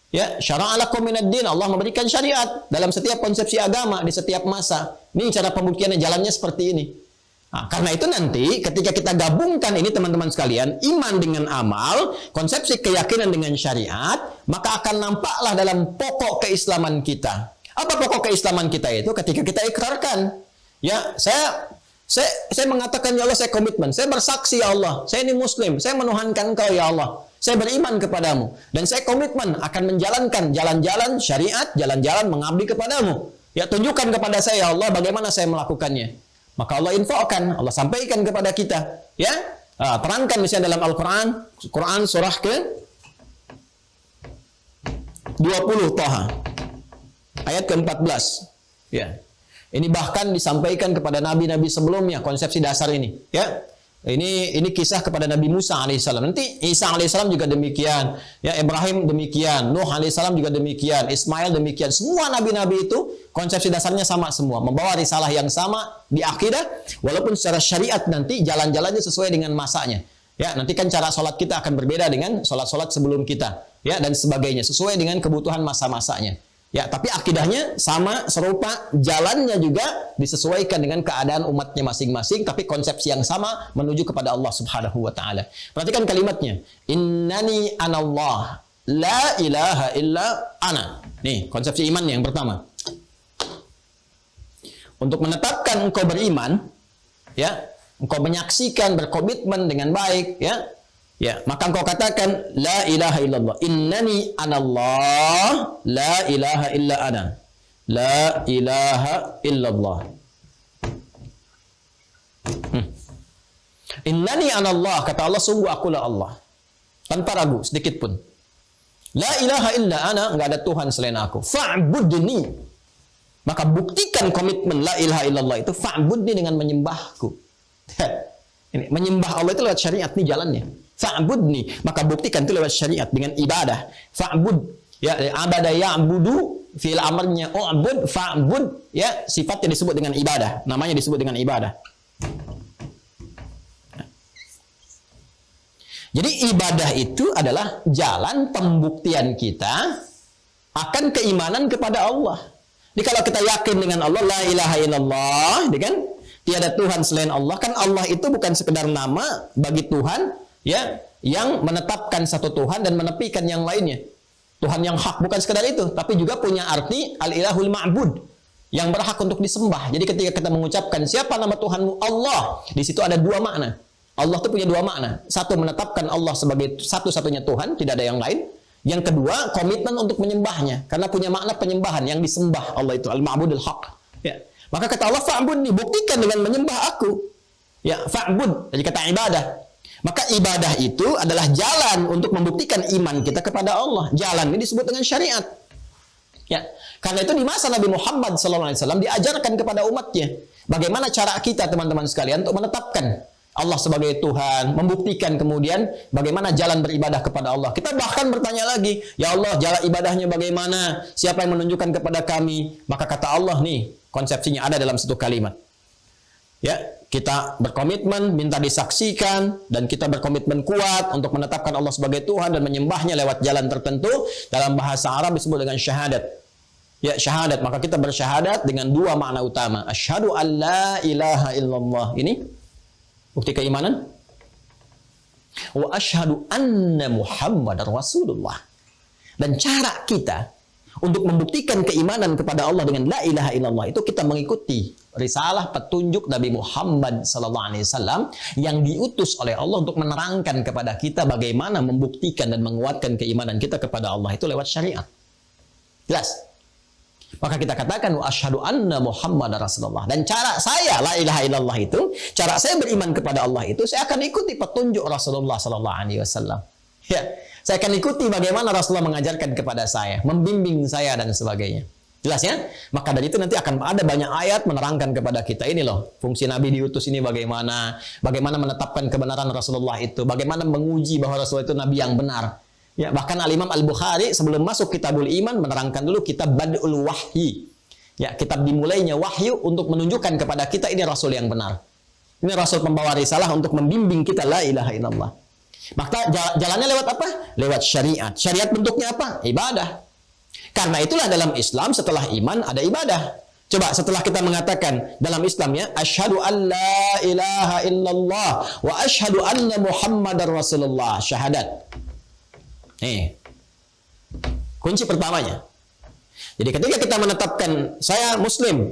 Ya, syara'a lakum minad din. Allah memberikan syariat dalam setiap konsepsi agama di setiap masa. Ini cara pembuktiannya, jalannya seperti ini. Nah, karena itu nanti ketika kita gabungkan ini teman-teman sekalian, iman dengan amal, konsepsi keyakinan dengan syariat, maka akan nampaklah dalam pokok keislaman kita. Apa pokok keislaman kita itu? Ketika kita ikrarkan, ya saya mengatakan ya Allah saya komitmen, saya bersaksi ya Allah, saya ini muslim, saya menuhankan Engkau ya Allah, saya beriman kepadamu dan saya komitmen akan menjalankan jalan-jalan syariat, jalan-jalan mengabdi kepadamu. Ya tunjukkan kepada saya ya Allah bagaimana saya melakukannya. Maka Allah infokkan, Allah sampaikan kepada kita, ya. Terangkan misalnya dalam Al-Qur'an, Quran surah ke 20 Thaha ayat ke-14. Ya. Ini bahkan disampaikan kepada nabi-nabi sebelumnya konsepsi dasar ini, ya. Ini kisah kepada Nabi Musa alaihissalam. Nanti Isa alaihissalam juga demikian. Ya, Ibrahim demikian, Nuh alaihissalam juga demikian, Ismail demikian. Semua nabi-nabi itu konsepsi dasarnya sama semua, membawa risalah yang sama di akidah, walaupun secara syariat nanti jalan-jalannya sesuai dengan masanya. Ya, nanti kan cara sholat kita akan berbeda dengan sholat-sholat sebelum kita, ya dan sebagainya, sesuai dengan kebutuhan masa-masanya. Ya, tapi akidahnya sama, serupa, jalannya juga disesuaikan dengan keadaan umatnya masing-masing, tapi konsepsi yang sama menuju kepada Allah Subhanahu wa taala. Perhatikan kalimatnya. Innani anallah, la ilaha illa ana. Nih, konsepsi iman yang pertama. Untuk menetapkan engkau beriman, ya, engkau menyaksikan, berkomitmen dengan baik, ya. Ya, maka engkau katakan la ilaha illallah. Innani anallah, la ilaha illa ana. La ilaha illallah. Innani anallah, kata Allah, sungguh akulah Allah. Tanpa ragu sedikit pun. La ilaha illa ana, enggak ada Tuhan selain aku. Fa'budni. Maka buktikan komitmen la ilaha illallah itu, fa'budni, dengan menyembahku. Ini menyembah Allah itu lewat syariat, nih jalannya. Fa'budni, maka buktikan itu lewat syariat dengan ibadah. Fa'bud, ya, abada ya'budu, fi'il amarnya u'bud, fa'bud, ya, sifatnya disebut dengan ibadah, namanya disebut dengan ibadah. Jadi ibadah itu adalah jalan pembuktian kita akan keimanan kepada Allah. Jadi kalau kita yakin dengan Allah, la ilaha illallah, kan? Tiada Tuhan selain Allah, kan Allah itu bukan sekedar nama bagi Tuhan, ya, yang menetapkan satu Tuhan dan menepikan yang lainnya. Tuhan yang hak, bukan sekedar itu, tapi juga punya arti al-ilahul ma'bud, yang berhak untuk disembah. Jadi ketika kita mengucapkan siapa nama Tuhanmu? Allah, di situ ada dua makna. Allah itu punya dua makna. Satu, menetapkan Allah sebagai satu-satunya Tuhan, tidak ada yang lain. Yang kedua, komitmen untuk menyembahnya, karena punya makna penyembahan, yang disembah Allah itu al-ma'budul haq. Ya. Maka kata Allah, fa'bud nih, buktikan dengan menyembah aku. Ya, fa'bud, jadi kata ibadah. Maka ibadah itu adalah jalan untuk membuktikan iman kita kepada Allah. Jalan ini disebut dengan syariat. Ya, karena itu di masa Nabi Muhammad SAW diajarkan kepada umatnya bagaimana cara kita, teman-teman sekalian, untuk menetapkan Allah sebagai Tuhan, membuktikan kemudian bagaimana jalan beribadah kepada Allah. Kita bahkan bertanya lagi, ya Allah, jalan ibadahnya bagaimana? Siapa yang menunjukkan kepada kami? Maka kata Allah nih, konsepsinya ada dalam satu kalimat. Ya, kita berkomitmen minta disaksikan, dan kita berkomitmen kuat untuk menetapkan Allah sebagai Tuhan dan menyembahnya lewat jalan tertentu. Dalam bahasa Arab disebut dengan syahadat. Ya, syahadat. Maka kita bersyahadat dengan dua makna utama. Asyhadu an la ilaha illallah. Ini bukti keimanan. Wa asyhadu anna Muhammadar Rasulullah. Dan cara kita untuk membuktikan keimanan kepada Allah dengan la ilaha illallah itu kita mengikuti risalah petunjuk Nabi Muhammad SAW yang diutus oleh Allah untuk menerangkan kepada kita bagaimana membuktikan dan menguatkan keimanan kita kepada Allah itu lewat syariat. Jelas? Maka kita katakan wa asyhadu anna Muhammadar Rasulullah. Dan cara saya la ilaha illallah itu, cara saya beriman kepada Allah itu, saya akan ikuti petunjuk Rasulullah SAW. Ya, saya akan ikuti bagaimana Rasulullah mengajarkan kepada saya, membimbing saya dan sebagainya. Jelas ya? Maka dari itu nanti akan ada banyak ayat menerangkan kepada kita ini loh, fungsi Nabi diutus ini bagaimana, bagaimana menetapkan kebenaran Rasulullah itu, bagaimana menguji bahwa Rasulullah itu Nabi yang benar. Ya, bahkan Al-Imam Al-Bukhari sebelum masuk Kitabul Iman menerangkan dulu kitab Bad'ul Wahyi. Ya, kitab dimulainya wahyu untuk menunjukkan kepada kita ini Rasul yang benar. Ini Rasul pembawa risalah untuk membimbing kita la ilaha illallah. Maka jalannya lewat apa? Lewat syariat. Syariat bentuknya apa? Ibadah. Karena itulah dalam Islam setelah iman ada ibadah. Coba setelah kita mengatakan dalam Islam ya, asyhadu an la ilaha illallah wa asyhadu anna Muhammadar Rasulullah, syahadat. Nih, kunci pertamanya. Jadi ketika kita menetapkan saya Muslim,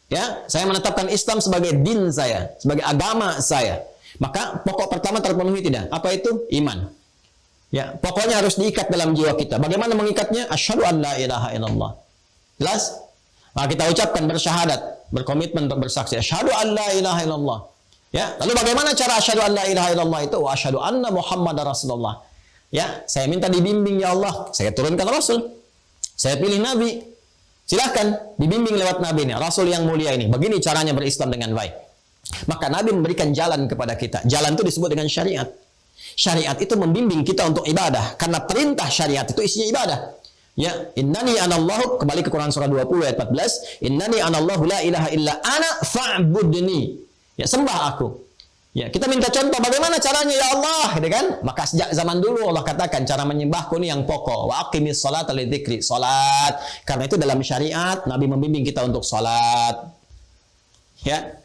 ya, saya menetapkan Islam sebagai din saya, sebagai agama saya. Maka pokok pertama terpenuhi tidak? Apa itu? Iman. Ya, pokoknya harus diikat dalam jiwa kita. Bagaimana mengikatnya? Asyhadu an la ilaha illallah. Jelas? Maka kita ucapkan bersyahadat, berkomitmen untuk bersaksi asyhadu an la ilaha illallah. Ya, lalu bagaimana cara asyhadu an la ilaha illallah itu? Wa asyhadu anna Muhammadar Rasulullah. Ya, saya minta dibimbing ya Allah. Saya turunkan Rasul. Saya pilih Nabi. Silahkan dibimbing lewat Nabi ini, Rasul yang mulia ini. Begini caranya berislam dengan baik. Maka Nabi memberikan jalan kepada kita. Jalan itu disebut dengan syariat. Syariat itu membimbing kita untuk ibadah. Karena perintah syariat itu isinya ibadah. Ya, innani anallahu, kembali ke Quran surah 20 ayat 14. Innani anallahu la ilaha illa ana fa'budni. Ya, sembah aku. Ya, kita minta contoh bagaimana caranya ya Allah, gitu kan? Maka sejak zaman dulu Allah katakan cara menyembahku ini yang pokok. Wa aqimis sholata lidzikri, salat. Karena itu dalam syariat Nabi membimbing kita untuk salat. Ya.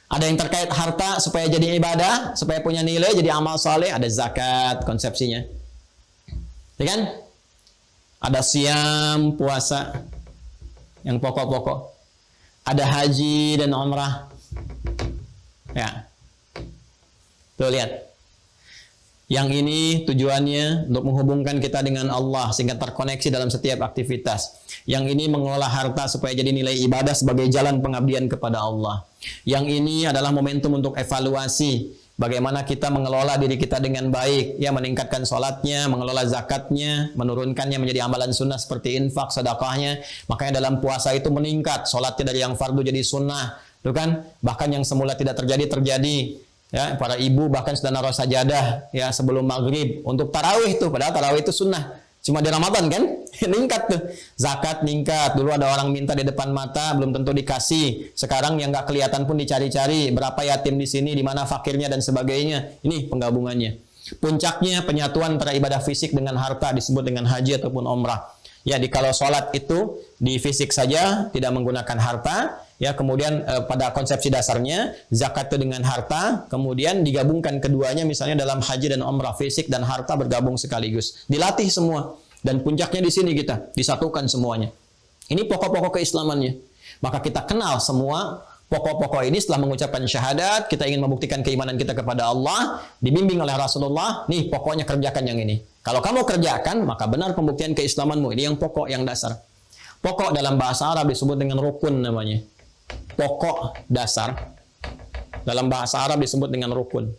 Ada yang terkait harta supaya jadi ibadah, supaya punya nilai, jadi amal saleh, ada zakat konsepsinya. Ya kan? Ada siam, puasa yang pokok-pokok. Ada haji dan umrah. Ya. Tuh lihat. Yang ini tujuannya untuk menghubungkan kita dengan Allah sehingga terkoneksi dalam setiap aktivitas. Yang ini mengelola harta supaya jadi nilai ibadah sebagai jalan pengabdian kepada Allah. Yang ini adalah momentum untuk evaluasi bagaimana kita mengelola diri kita dengan baik, ya, meningkatkan sholatnya, mengelola zakatnya, menurunkannya menjadi amalan sunnah seperti infak, sedekahnya. Makanya dalam puasa itu meningkat, sholatnya dari yang fardu jadi sunnah, tuh kan? Bahkan yang semula tidak terjadi. Ya, para ibu bahkan sudah naruh sajadah ya sebelum maghrib untuk tarawih tuh, padahal tarawih itu sunnah cuma di Ramadan kan. Meningkat tuh, zakat meningkat. Dulu ada orang minta di depan mata belum tentu dikasih, sekarang yang nggak kelihatan pun dicari-cari, berapa yatim di sini, di mana fakirnya dan sebagainya. Ini penggabungannya. Puncaknya penyatuan antara ibadah fisik dengan harta disebut dengan haji ataupun umrah. Ya, kalau sholat itu di fisik saja tidak menggunakan harta. Ya, kemudian pada konsepsi dasarnya zakat itu dengan harta, kemudian digabungkan keduanya misalnya dalam haji dan umrah, fisik dan harta bergabung sekaligus. Dilatih semua. Dan puncaknya di sini kita disatukan semuanya. Ini pokok-pokok keislamannya. Maka kita kenal semua pokok-pokok ini setelah mengucapkan syahadat, kita ingin membuktikan keimanan kita kepada Allah, dibimbing oleh Rasulullah, nih pokoknya kerjakan yang ini. Kalau kamu kerjakan, maka benar pembuktian keislamanmu. Ini yang pokok, yang dasar. Pokok dalam bahasa Arab disebut dengan rukun namanya. Pokok dasar. Dalam bahasa Arab disebut dengan rukun.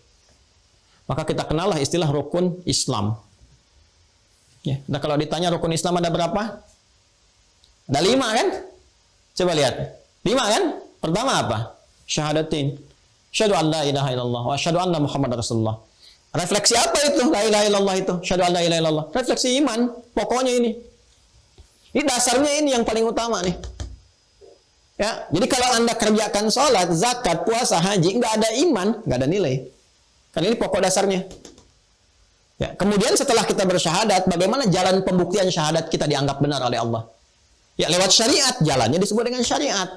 Maka kita kenallah istilah rukun Islam. Ya, nah kalau ditanya rukun Islam ada berapa? Ada 5 kan? Coba lihat. 5 kan? Pertama apa? Syahadatin. Syahadu an la ilaha illallah wa syahadu anna Muhammad Rasulullah. Refleksi apa itu? La ilaha illallah itu. Syahadu an la ilaha illallah. Refleksi iman. Pokoknya ini. Ini dasarnya ini yang paling utama nih. Ya, jadi kalau Anda kerjakan sholat, zakat, puasa, haji, nggak ada iman, nggak ada nilai. Kan ini pokok dasarnya. Ya, kemudian setelah kita bersyahadat, bagaimana jalan pembuktian syahadat kita dianggap benar oleh Allah? Ya, lewat syariat, jalannya disebut dengan syariat.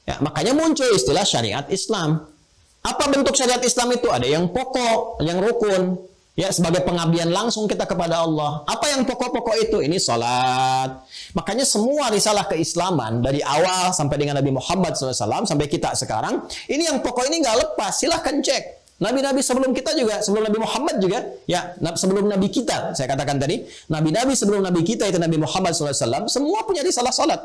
Ya, makanya muncul istilah syariat Islam. Apa bentuk syariat Islam itu? Ada yang pokok, yang rukun. Ya, sebagai pengabdian langsung kita kepada Allah. Apa yang pokok-pokok itu? Ini salat. Makanya semua risalah keislaman dari awal sampai dengan Nabi Muhammad SAW sampai kita sekarang, ini yang pokok ini nggak lepas. Silahkan cek. Nabi-nabi sebelum kita juga, sebelum Nabi Muhammad juga, ya sebelum Nabi kita, saya katakan tadi, Nabi-nabi sebelum Nabi kita itu Nabi Muhammad SAW, semua punya risalah salat.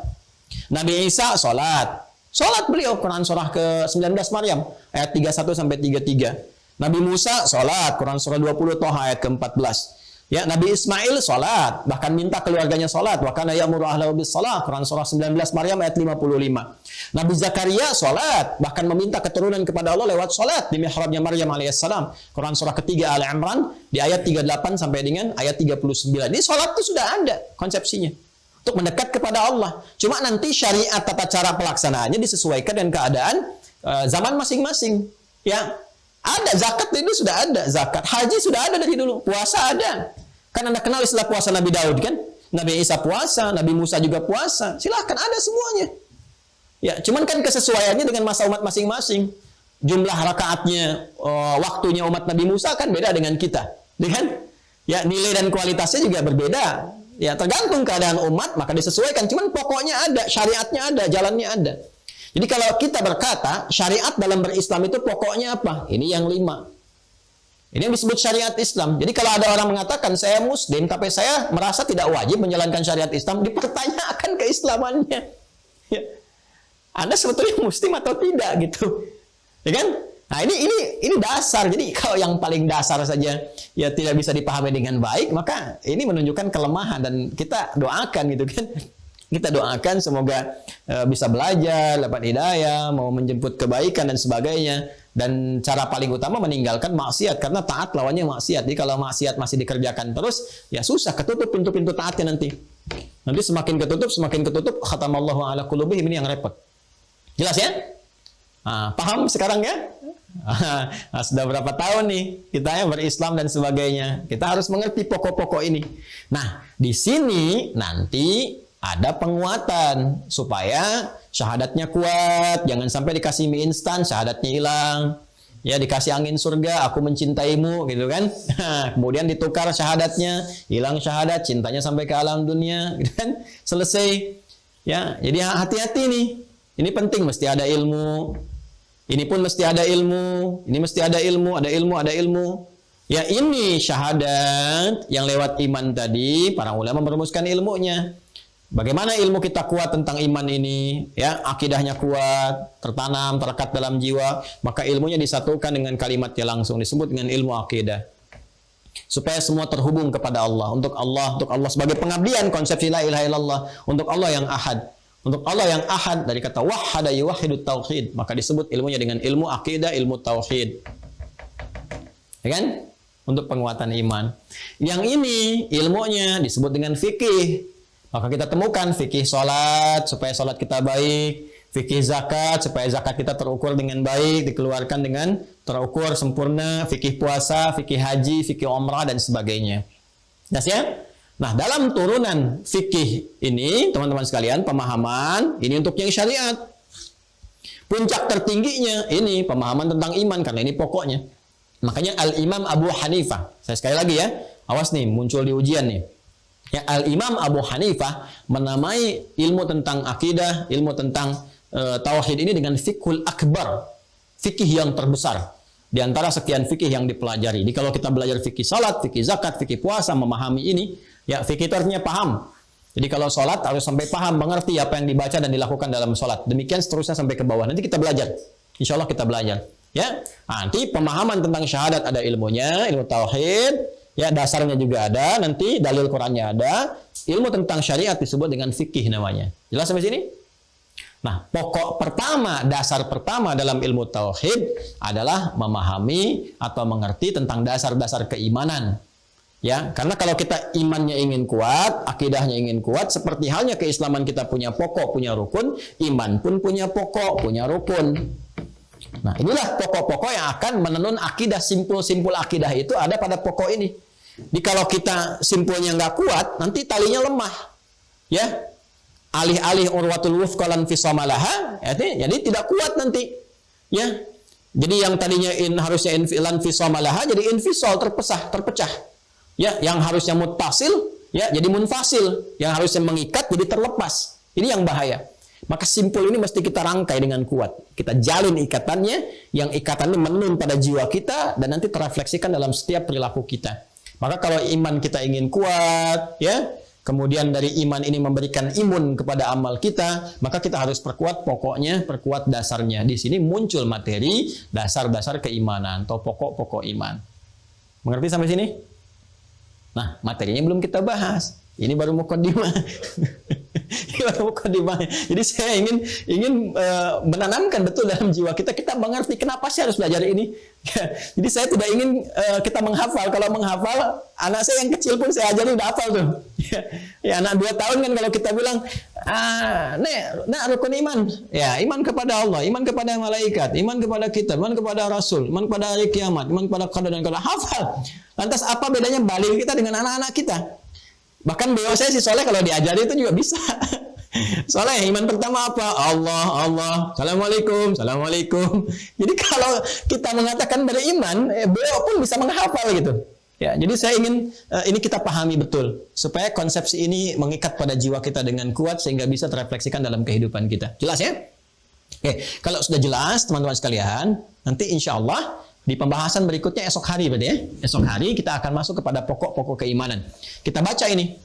Nabi Isa salat. Salat beliau, Quran surah ke-19 Maryam, ayat 31 sampai 33. Nabi Musa salat, Quran surah 20 Toha ayat ke-14. Ya, Nabi Ismail salat, bahkan minta keluarganya salat. Wa kana ya'muru ahlahu bis shalah, Quran surah 19 Maryam ayat 55. Nabi Zakaria salat, bahkan meminta keturunan kepada Allah lewat salat di mihrabnya Maryam alaihissalam. Quran surah ketiga Al Imran di ayat 38 sampai dengan ayat 39. Ini salat itu sudah ada konsepsinya untuk mendekat kepada Allah. Cuma nanti syariat tata cara pelaksanaannya disesuaikan dengan keadaan zaman masing-masing. Ya, ada zakat itu sudah ada, zakat haji sudah ada dari dulu, puasa ada. Kan Anda kenal istilah puasa Nabi Daud kan? Nabi Isa puasa, Nabi Musa juga puasa. Silahkan ada semuanya. Ya, cuman kan kesesuaiannya dengan masa umat masing-masing. Jumlah rakaatnya, waktunya umat Nabi Musa kan beda dengan kita, kan? Ya, nilai dan kualitasnya juga berbeda. Ya, tergantung keadaan umat maka disesuaikan. Cuman pokoknya ada, syariatnya ada, jalannya ada. Jadi kalau kita berkata syariat dalam berislam itu pokoknya apa? Ini yang 5. Ini yang disebut syariat Islam. Jadi kalau ada orang mengatakan saya Muslim tapi saya merasa tidak wajib menjalankan syariat Islam, dipertanyakan keislamannya. Ya. Anda sebetulnya Muslim atau tidak gitu, ya kan? Nah ini dasar. Jadi kalau yang paling dasar saja ya tidak bisa dipahami dengan baik, maka ini menunjukkan kelemahan dan kita doakan gitu kan. Kita doakan semoga bisa belajar, dapat hidayah, mau menjemput kebaikan dan sebagainya. Dan cara paling utama meninggalkan maksiat, karena taat lawannya maksiat. Jadi kalau maksiat masih dikerjakan terus, ya susah, ketutup pintu-pintu taatnya nanti. Nanti semakin ketutup, khatamallahu ala qulubihim, ini yang repot. Jelas ya? Nah, paham sekarang ya? Nah, sudah berapa tahun nih kita ya berislam dan sebagainya. Kita harus mengerti pokok-pokok ini. Nah, di sini nanti ada penguatan supaya syahadatnya kuat, jangan sampai dikasih mie instan syahadatnya hilang. Ya, dikasih angin surga, aku mencintaimu gitu kan. Kemudian ditukar syahadatnya, hilang syahadat, cintanya sampai ke alam dunia gitu kan. Selesai. Ya, jadi hati-hati nih. Ini penting, mesti ada ilmu. Ini pun mesti ada ilmu. Ini mesti ada ilmu, ada ilmu, ada ilmu. Ya, ini syahadat yang lewat iman tadi, para ulama merumuskan ilmunya. Bagaimana ilmu kita kuat tentang iman ini, ya, akidahnya kuat, tertanam, terekat dalam jiwa, maka ilmunya disatukan dengan kalimatnya langsung, disebut dengan ilmu akidah. Supaya semua terhubung kepada Allah, untuk Allah sebagai pengabdian, konsepsi la ilaha illallah, untuk Allah yang ahad. Untuk Allah yang ahad dari kata wahhada yuwahhidut tauhid, maka disebut ilmunya dengan ilmu akidah, ilmu tauhid. Ya kan? Untuk penguatan iman. Yang ini ilmunya disebut dengan fikih. Maka kita temukan fikih sholat supaya sholat kita baik, fikih zakat supaya zakat kita terukur dengan baik, dikeluarkan dengan terukur sempurna, fikih puasa, fikih haji, fikih umrah dan sebagainya. Jelas ya? Nah, dalam turunan fikih ini, teman-teman sekalian, pemahaman ini untuk yang syariat. Puncak tertingginya ini pemahaman tentang iman, karena ini pokoknya. Makanya Al-Imam Abu Hanifah, saya sekali lagi ya, awas nih muncul di ujian nih. Ya, Al-Imam Abu Hanifah menamai ilmu tentang akidah, ilmu tentang tauhid ini dengan fiqhul akbar, fikih yang terbesar di antara sekian fikih yang dipelajari. Jadi kalau kita belajar fikih salat, fikih zakat, fikih puasa, memahami ini, ya fikih itu artinya paham. Jadi kalau salat harus sampai paham, mengerti apa yang dibaca dan dilakukan dalam salat. Demikian seterusnya sampai ke bawah. Nanti kita belajar. Insya Allah kita belajar. Ya, nanti pemahaman tentang syahadat ada ilmunya, ilmu tauhid. Ya, dasarnya juga ada, nanti dalil Qur'annya ada, ilmu tentang syariat disebut dengan fikih namanya. Jelas sampai sini? Nah, pokok pertama, dasar pertama dalam ilmu tauhid adalah memahami atau mengerti tentang dasar-dasar keimanan. Ya, karena kalau kita imannya ingin kuat, akidahnya ingin kuat, seperti halnya keislaman kita punya pokok, punya rukun, iman pun punya pokok, punya rukun. Nah, inilah pokok-pokok yang akan menenun akidah. Simpul-simpul akidah itu ada pada pokok ini. Jadi kalau kita simpulnya nggak kuat, nanti talinya lemah. Ya, alih-alih urwatul wufqa lan fisamalaha, jadi tidak kuat nanti. Ya, jadi yang tadinya harusnya lan fisamalaha jadi infisal, terpecah. Ya, yang harusnya muttasil, ya jadi munfasil. Yang harusnya mengikat jadi terlepas. Ini yang bahaya. Maka simpul ini mesti kita rangkai dengan kuat. Kita jalin ikatannya, yang ikatannya menenun pada jiwa kita dan nanti terrefleksikan dalam setiap perilaku kita. Maka kalau iman kita ingin kuat, ya, kemudian dari iman ini memberikan imun kepada amal kita, maka kita harus perkuat pokoknya, perkuat dasarnya. Di sini muncul materi dasar-dasar keimanan atau pokok-pokok iman. Mengerti sampai sini? Nah, materinya belum kita bahas. Ini baru mukadimah. Jadi saya ingin menanamkan betul dalam jiwa kita mengerti kenapa sih harus belajar ini. Jadi saya tidak ingin kita menghafal. Kalau menghafal, anak saya yang kecil pun saya ajari udah hafal tuh. Ya, anak 2 tahun kan kalau kita bilang, Nek, rukun iman. Ya, iman kepada Allah, iman kepada malaikat, iman kepada kitab, iman kepada Rasul, iman kepada hari kiamat, iman kepada qadar dan qadar. Hafal. Lantas apa bedanya baligh kita dengan anak-anak kita? Bahkan beliau saya si Soleh kalau diajari itu juga bisa. Soleh, iman pertama apa? Allah. Assalamualaikum. Jadi kalau kita mengatakan beriman, beliau pun bisa menghafal gitu. Ya, jadi saya ingin ini kita pahami betul supaya konsepsi ini mengikat pada jiwa kita dengan kuat sehingga bisa terefleksikan dalam kehidupan kita. Jelas ya? Oke, kalau sudah jelas teman-teman sekalian, nanti insya Allah di pembahasan berikutnya esok hari berarti ya. Esok hari kita akan masuk kepada pokok-pokok keimanan. Kita baca ini.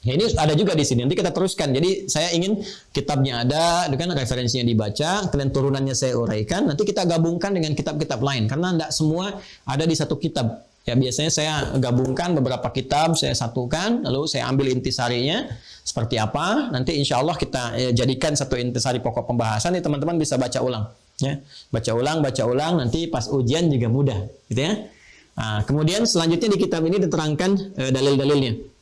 Ya, ini ada juga di sini. Nanti kita teruskan. Jadi saya ingin kitabnya ada, dengan referensinya dibaca, kalian turunannya saya uraikan. Nanti kita gabungkan dengan kitab-kitab lain karena tidak semua ada di satu kitab. Ya, biasanya saya gabungkan beberapa kitab, saya satukan, lalu saya ambil intisarinya seperti apa. Nanti insya Allah kita jadikan satu intisari pokok pembahasan. Nih teman-teman bisa baca ulang. Ya, baca ulang, nanti pas ujian juga mudah, gitu ya. Nah, kemudian selanjutnya di kitab ini diterangkan dalil-dalilnya.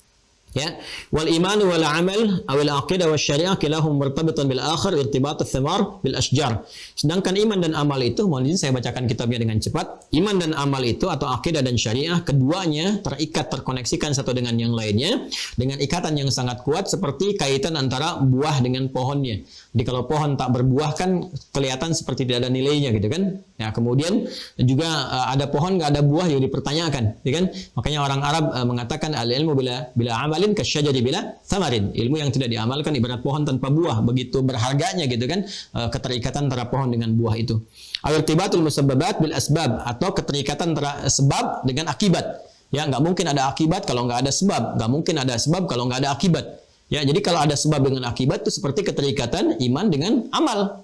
Ya, wal iman wal amal awil aqidah was syariah kilahum murtabitan bil akhir irtibat ats-thamar bil ashjar. Sedangkan iman dan amal itu, mohon izin saya bacakan kitabnya dengan cepat. Iman dan amal itu atau akidah dan syariah keduanya terikat, terkoneksikan satu dengan yang lainnya dengan ikatan yang sangat kuat seperti kaitan antara buah dengan pohonnya. Jadi kalau pohon tak berbuah kan kelihatan seperti tidak ada nilainya gitu kan. Ya, kemudian juga ada pohon nggak ada buah juga dipertanyakan, gitu kan? Makanya orang Arab mengatakan al-ilmu bila amalin kasyajari bila thamarin. Ilmu yang tidak diamalkan ibarat pohon tanpa buah, begitu berharganya gitu kan keterikatan antara pohon dengan buah itu. Al-irtibatul musabbabat bil asbab atau keterikatan antara sebab dengan akibat. Ya, nggak mungkin ada akibat kalau nggak ada sebab, nggak mungkin ada sebab kalau nggak ada akibat. Ya, jadi kalau ada sebab dengan akibat itu seperti keterikatan iman dengan amal.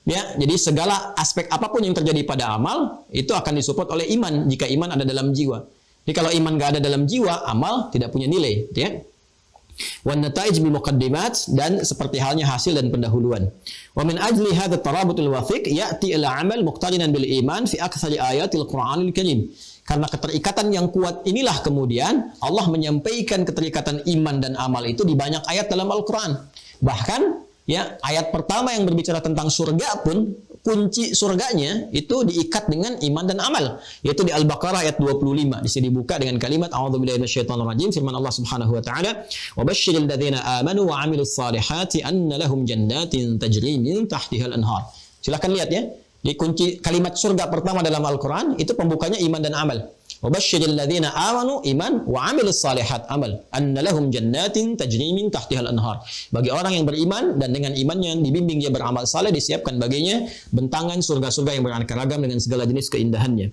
Ya, jadi segala aspek apapun yang terjadi pada amal itu akan disupport oleh iman jika iman ada dalam jiwa. Jadi kalau iman nggak ada dalam jiwa, amal tidak punya nilai, ya. Wan nataij bil muqaddimat, dan seperti halnya hasil dan pendahuluan. Wa min ajli hadha tarabutul wathiq ya'ti ila amal muqtarinan bil iman fi aktsari ayatil Qur'anil Karim. Karena keterikatan yang kuat inilah kemudian Allah menyampaikan keterikatan iman dan amal itu di banyak ayat dalam Al-Quran. Bahkan ya, ayat pertama yang berbicara tentang surga pun kunci surganya itu diikat dengan iman dan amal, yaitu di Al-Baqarah ayat 25. Di sini dibuka dengan kalimat a'udzubillahi minasyaitonirrajim, firman Allah Subhanahu wa taala, "Wa basyiril ladzina amanu wa 'amilus salihati anna lahum jannatin tajri min tahtihal anhar." Silakan lihat ya. Di kunci kalimat surga pertama dalam Al-Quran itu pembukanya iman dan amal. Wa basyiril ladzina amanu iman wa 'amilus shalihat amal. Anna lahum jannatin tajri min tahtihal anhar. Bagi orang yang beriman dan dengan imannya dibimbing dia beramal saleh, disiapkan baginya bentangan surga-surga yang beraneka ragam dengan segala jenis keindahannya.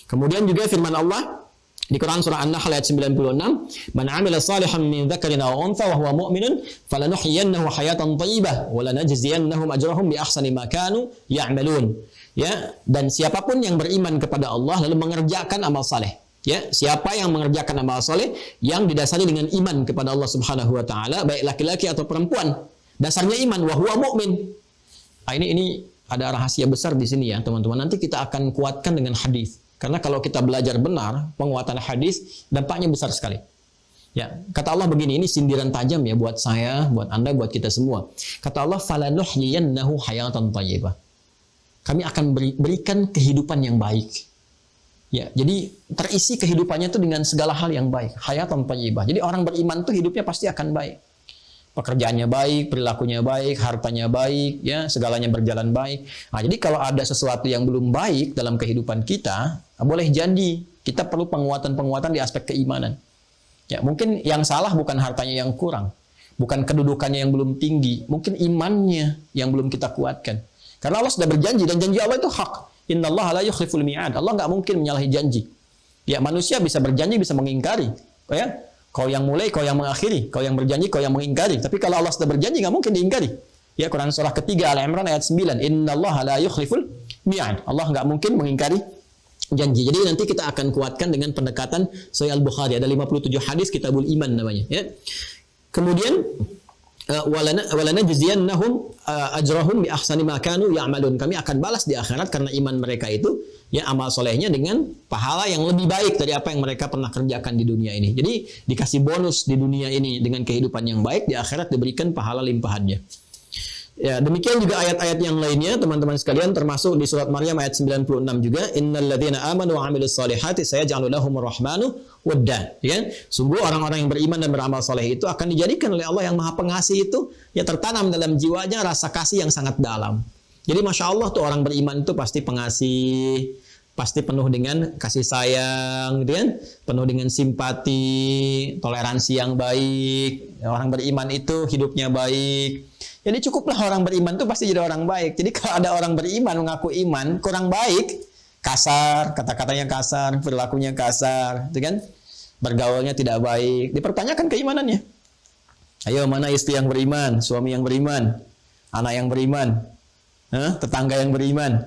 Kemudian juga firman Allah di Quran surah An-Nahl ayat 96, "Man 'amila shalihan min dzakarin aw untha wa huwa mu'minun falanuhyiyannahu hayatan thayyibah wa lanajziyannahum ajrahum bi ahsani ma kanu ya'malun." Ya, dan siapapun yang beriman kepada Allah lalu mengerjakan amal saleh. Ya, siapa yang mengerjakan amal saleh yang didasari dengan iman kepada Allah Subhanahu wa taala, baik laki-laki atau perempuan, dasarnya iman, wa huwa mu'min. Nah, ini ada rahasia besar di sini ya, teman-teman. Nanti kita akan kuatkan dengan hadis. Karena kalau kita belajar benar, penguatan hadis dampaknya besar sekali. Ya, kata Allah begini, ini sindiran tajam ya buat saya, buat Anda, buat kita semua. Kata Allah, "Falanuhyiyannahu hayatan thayyibah." Kami akan berikan kehidupan yang baik. Ya, jadi terisi kehidupannya itu dengan segala hal yang baik, hayatan thayyibah. Jadi orang beriman itu hidupnya pasti akan baik. Pekerjaannya baik, perilakunya baik, hartanya baik, ya, segalanya berjalan baik. Nah, jadi kalau ada sesuatu yang belum baik dalam kehidupan kita, boleh janji kita perlu penguatan-penguatan di aspek keimanan. Ya, mungkin yang salah bukan hartanya yang kurang, bukan kedudukannya yang belum tinggi, mungkin imannya yang belum kita kuatkan. Karena Allah sudah berjanji dan janji Allah itu hak. Innallaha la yukhliful mi'ad. Allah nggak mungkin menyalahi janji. Ya, manusia bisa berjanji, bisa mengingkari. Ya, kau yang mulai, kau yang mengakhiri, kau yang berjanji, kau yang mengingkari. Tapi kalau Allah sudah berjanji, nggak mungkin diingkari. Ya, Quran surah ketiga Al-Imran ayat 9. Innallaha la yukhliful mi'ad. Allah nggak mungkin mengingkari janji. Jadi nanti kita akan kuatkan dengan pendekatan Sahih Al-Bukhari. Ada 57 hadis Kitabul Iman namanya. Ya. Kemudian walanajziyannahum ajrahum bi ahsani ma kanu ya'malun. Kami akan balas di akhirat karena iman mereka itu, ya, amal solehnya dengan pahala yang lebih baik dari apa yang mereka pernah kerjakan di dunia ini. Jadi dikasih bonus di dunia ini dengan kehidupan yang baik, di akhirat diberikan pahala limpahannya. Ya, demikian juga ayat-ayat yang lainnya teman-teman sekalian, termasuk di surat Maryam ayat 96 juga, innal ladzina amanu wa 'amilus solihati sayaj'alu lahumur rahmanu wadda. Ya, sungguh orang-orang yang beriman dan beramal soleh itu akan dijadikan oleh Allah yang Maha Pengasih itu, ya, tertanam dalam jiwanya rasa kasih yang sangat dalam. Jadi Masya Allah tuh orang beriman itu pasti pengasih, pasti penuh dengan kasih sayang, gitu kan? Penuh dengan simpati, toleransi yang baik. Orang beriman itu hidupnya baik. Jadi cukuplah orang beriman itu pasti jadi orang baik. Jadi kalau ada orang beriman mengaku iman kurang baik, kasar, kata-katanya kasar, perilakunya kasar, gitu kan? Bergaulnya tidak baik, dipertanyakan keimanannya. Ayo, mana istri yang beriman, suami yang beriman, anak yang beriman, tetangga yang beriman,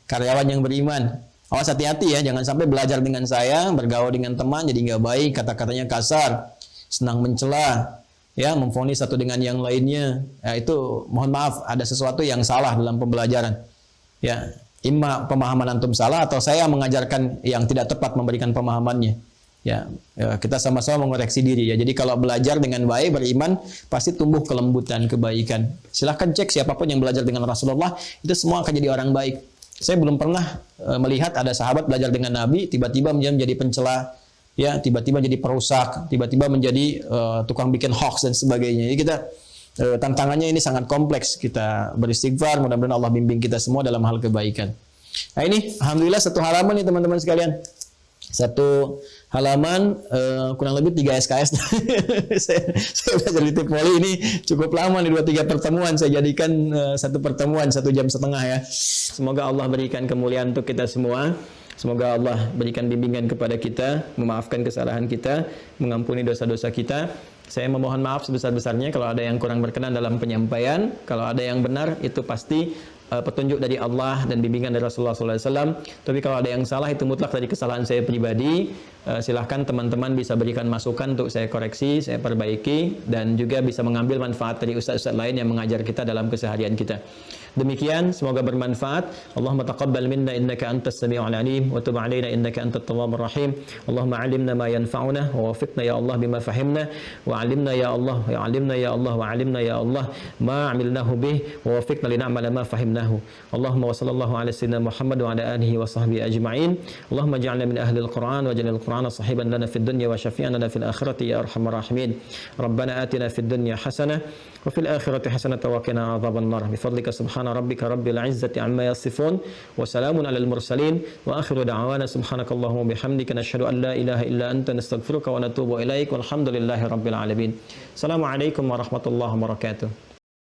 karyawan yang beriman. Awas, hati-hati ya, jangan sampai belajar dengan saya, bergaul dengan teman jadi nggak baik, kata-katanya kasar, senang mencela, ya, memvonis satu dengan yang lainnya. Ya, itu mohon maaf, ada sesuatu yang salah dalam pembelajaran. Ya, imma pemahaman antum salah atau saya mengajarkan yang tidak tepat memberikan pemahamannya. Ya, kita sama-sama mengoreksi diri ya. Jadi kalau belajar dengan baik, beriman, pasti tumbuh kelembutan, kebaikan. Silahkan cek siapapun yang belajar dengan Rasulullah, itu semua akan jadi orang baik. Saya belum pernah melihat ada sahabat belajar dengan Nabi, tiba-tiba menjadi pencela, ya, tiba-tiba jadi perusak, tiba-tiba menjadi tukang bikin hoax dan sebagainya. Jadi kita tantangannya ini sangat kompleks. Kita beristighfar, mudah-mudahan Allah bimbing kita semua dalam hal kebaikan. Nah, ini alhamdulillah satu halaman nih teman-teman sekalian. Satu halaman kurang lebih 3 SKS. saya belajar di Tipoli ini cukup lama nih, 2-3 pertemuan saya jadikan satu pertemuan 1,5 jam ya. Semoga Allah berikan kemuliaan untuk kita semua. Semoga Allah berikan bimbingan kepada kita, memaafkan kesalahan kita, mengampuni dosa-dosa kita. Saya memohon maaf sebesar-besarnya kalau ada yang kurang berkenan dalam penyampaian. Kalau ada yang benar, itu pasti petunjuk dari Allah dan bimbingan dari Rasulullah SAW. Tapi kalau ada yang salah, itu mutlak dari kesalahan saya pribadi. Silahkan teman-teman bisa berikan masukan untuk saya koreksi, saya perbaiki, dan juga bisa mengambil manfaat dari ustaz-ustaz lain yang mengajar kita dalam keseharian kita. Demikian, semoga bermanfaat. Allahumma taqabbal minna innaka antas sami'ul alim wa tub 'alaina innaka antat tawwabur rahim. Allahumma 'allimna ma yanfa'una wa waffiqna ya Allah bima fahimna wa 'allimna ya Allah wa 'allimna ya Allah wa 'allimna ya Allah ma 'amilnahu bih wa waffiqna lin'amala ma fahimnahu. Allahumma wa sallallahu ala sayyidina Muhammad wa ala alihi wa sahbihi ajma'in. Allahumma ij'alna min ahli al-Qur'an wa ij'al al-Qur'ana sahiban lana fid dunya wa syafi'an lana fil akhirati ya arhamar rahimin. Rabbana atina fid dunya hasanah wa fil akhirati hasanah wa qina adzaban nar. Bi fadlika subhanahu subhana rabbika rabbil izzati amma yasifun wa salamun alal mursalin wa akhiru da'wana subhanakallahumma bihamdika nasyhadu an la ilaha illa anta nastaghfiruka wa natubu ilaik walhamdulillahi rabbil alamin. Assalamualaikum warahmatullahi wabarakatuh.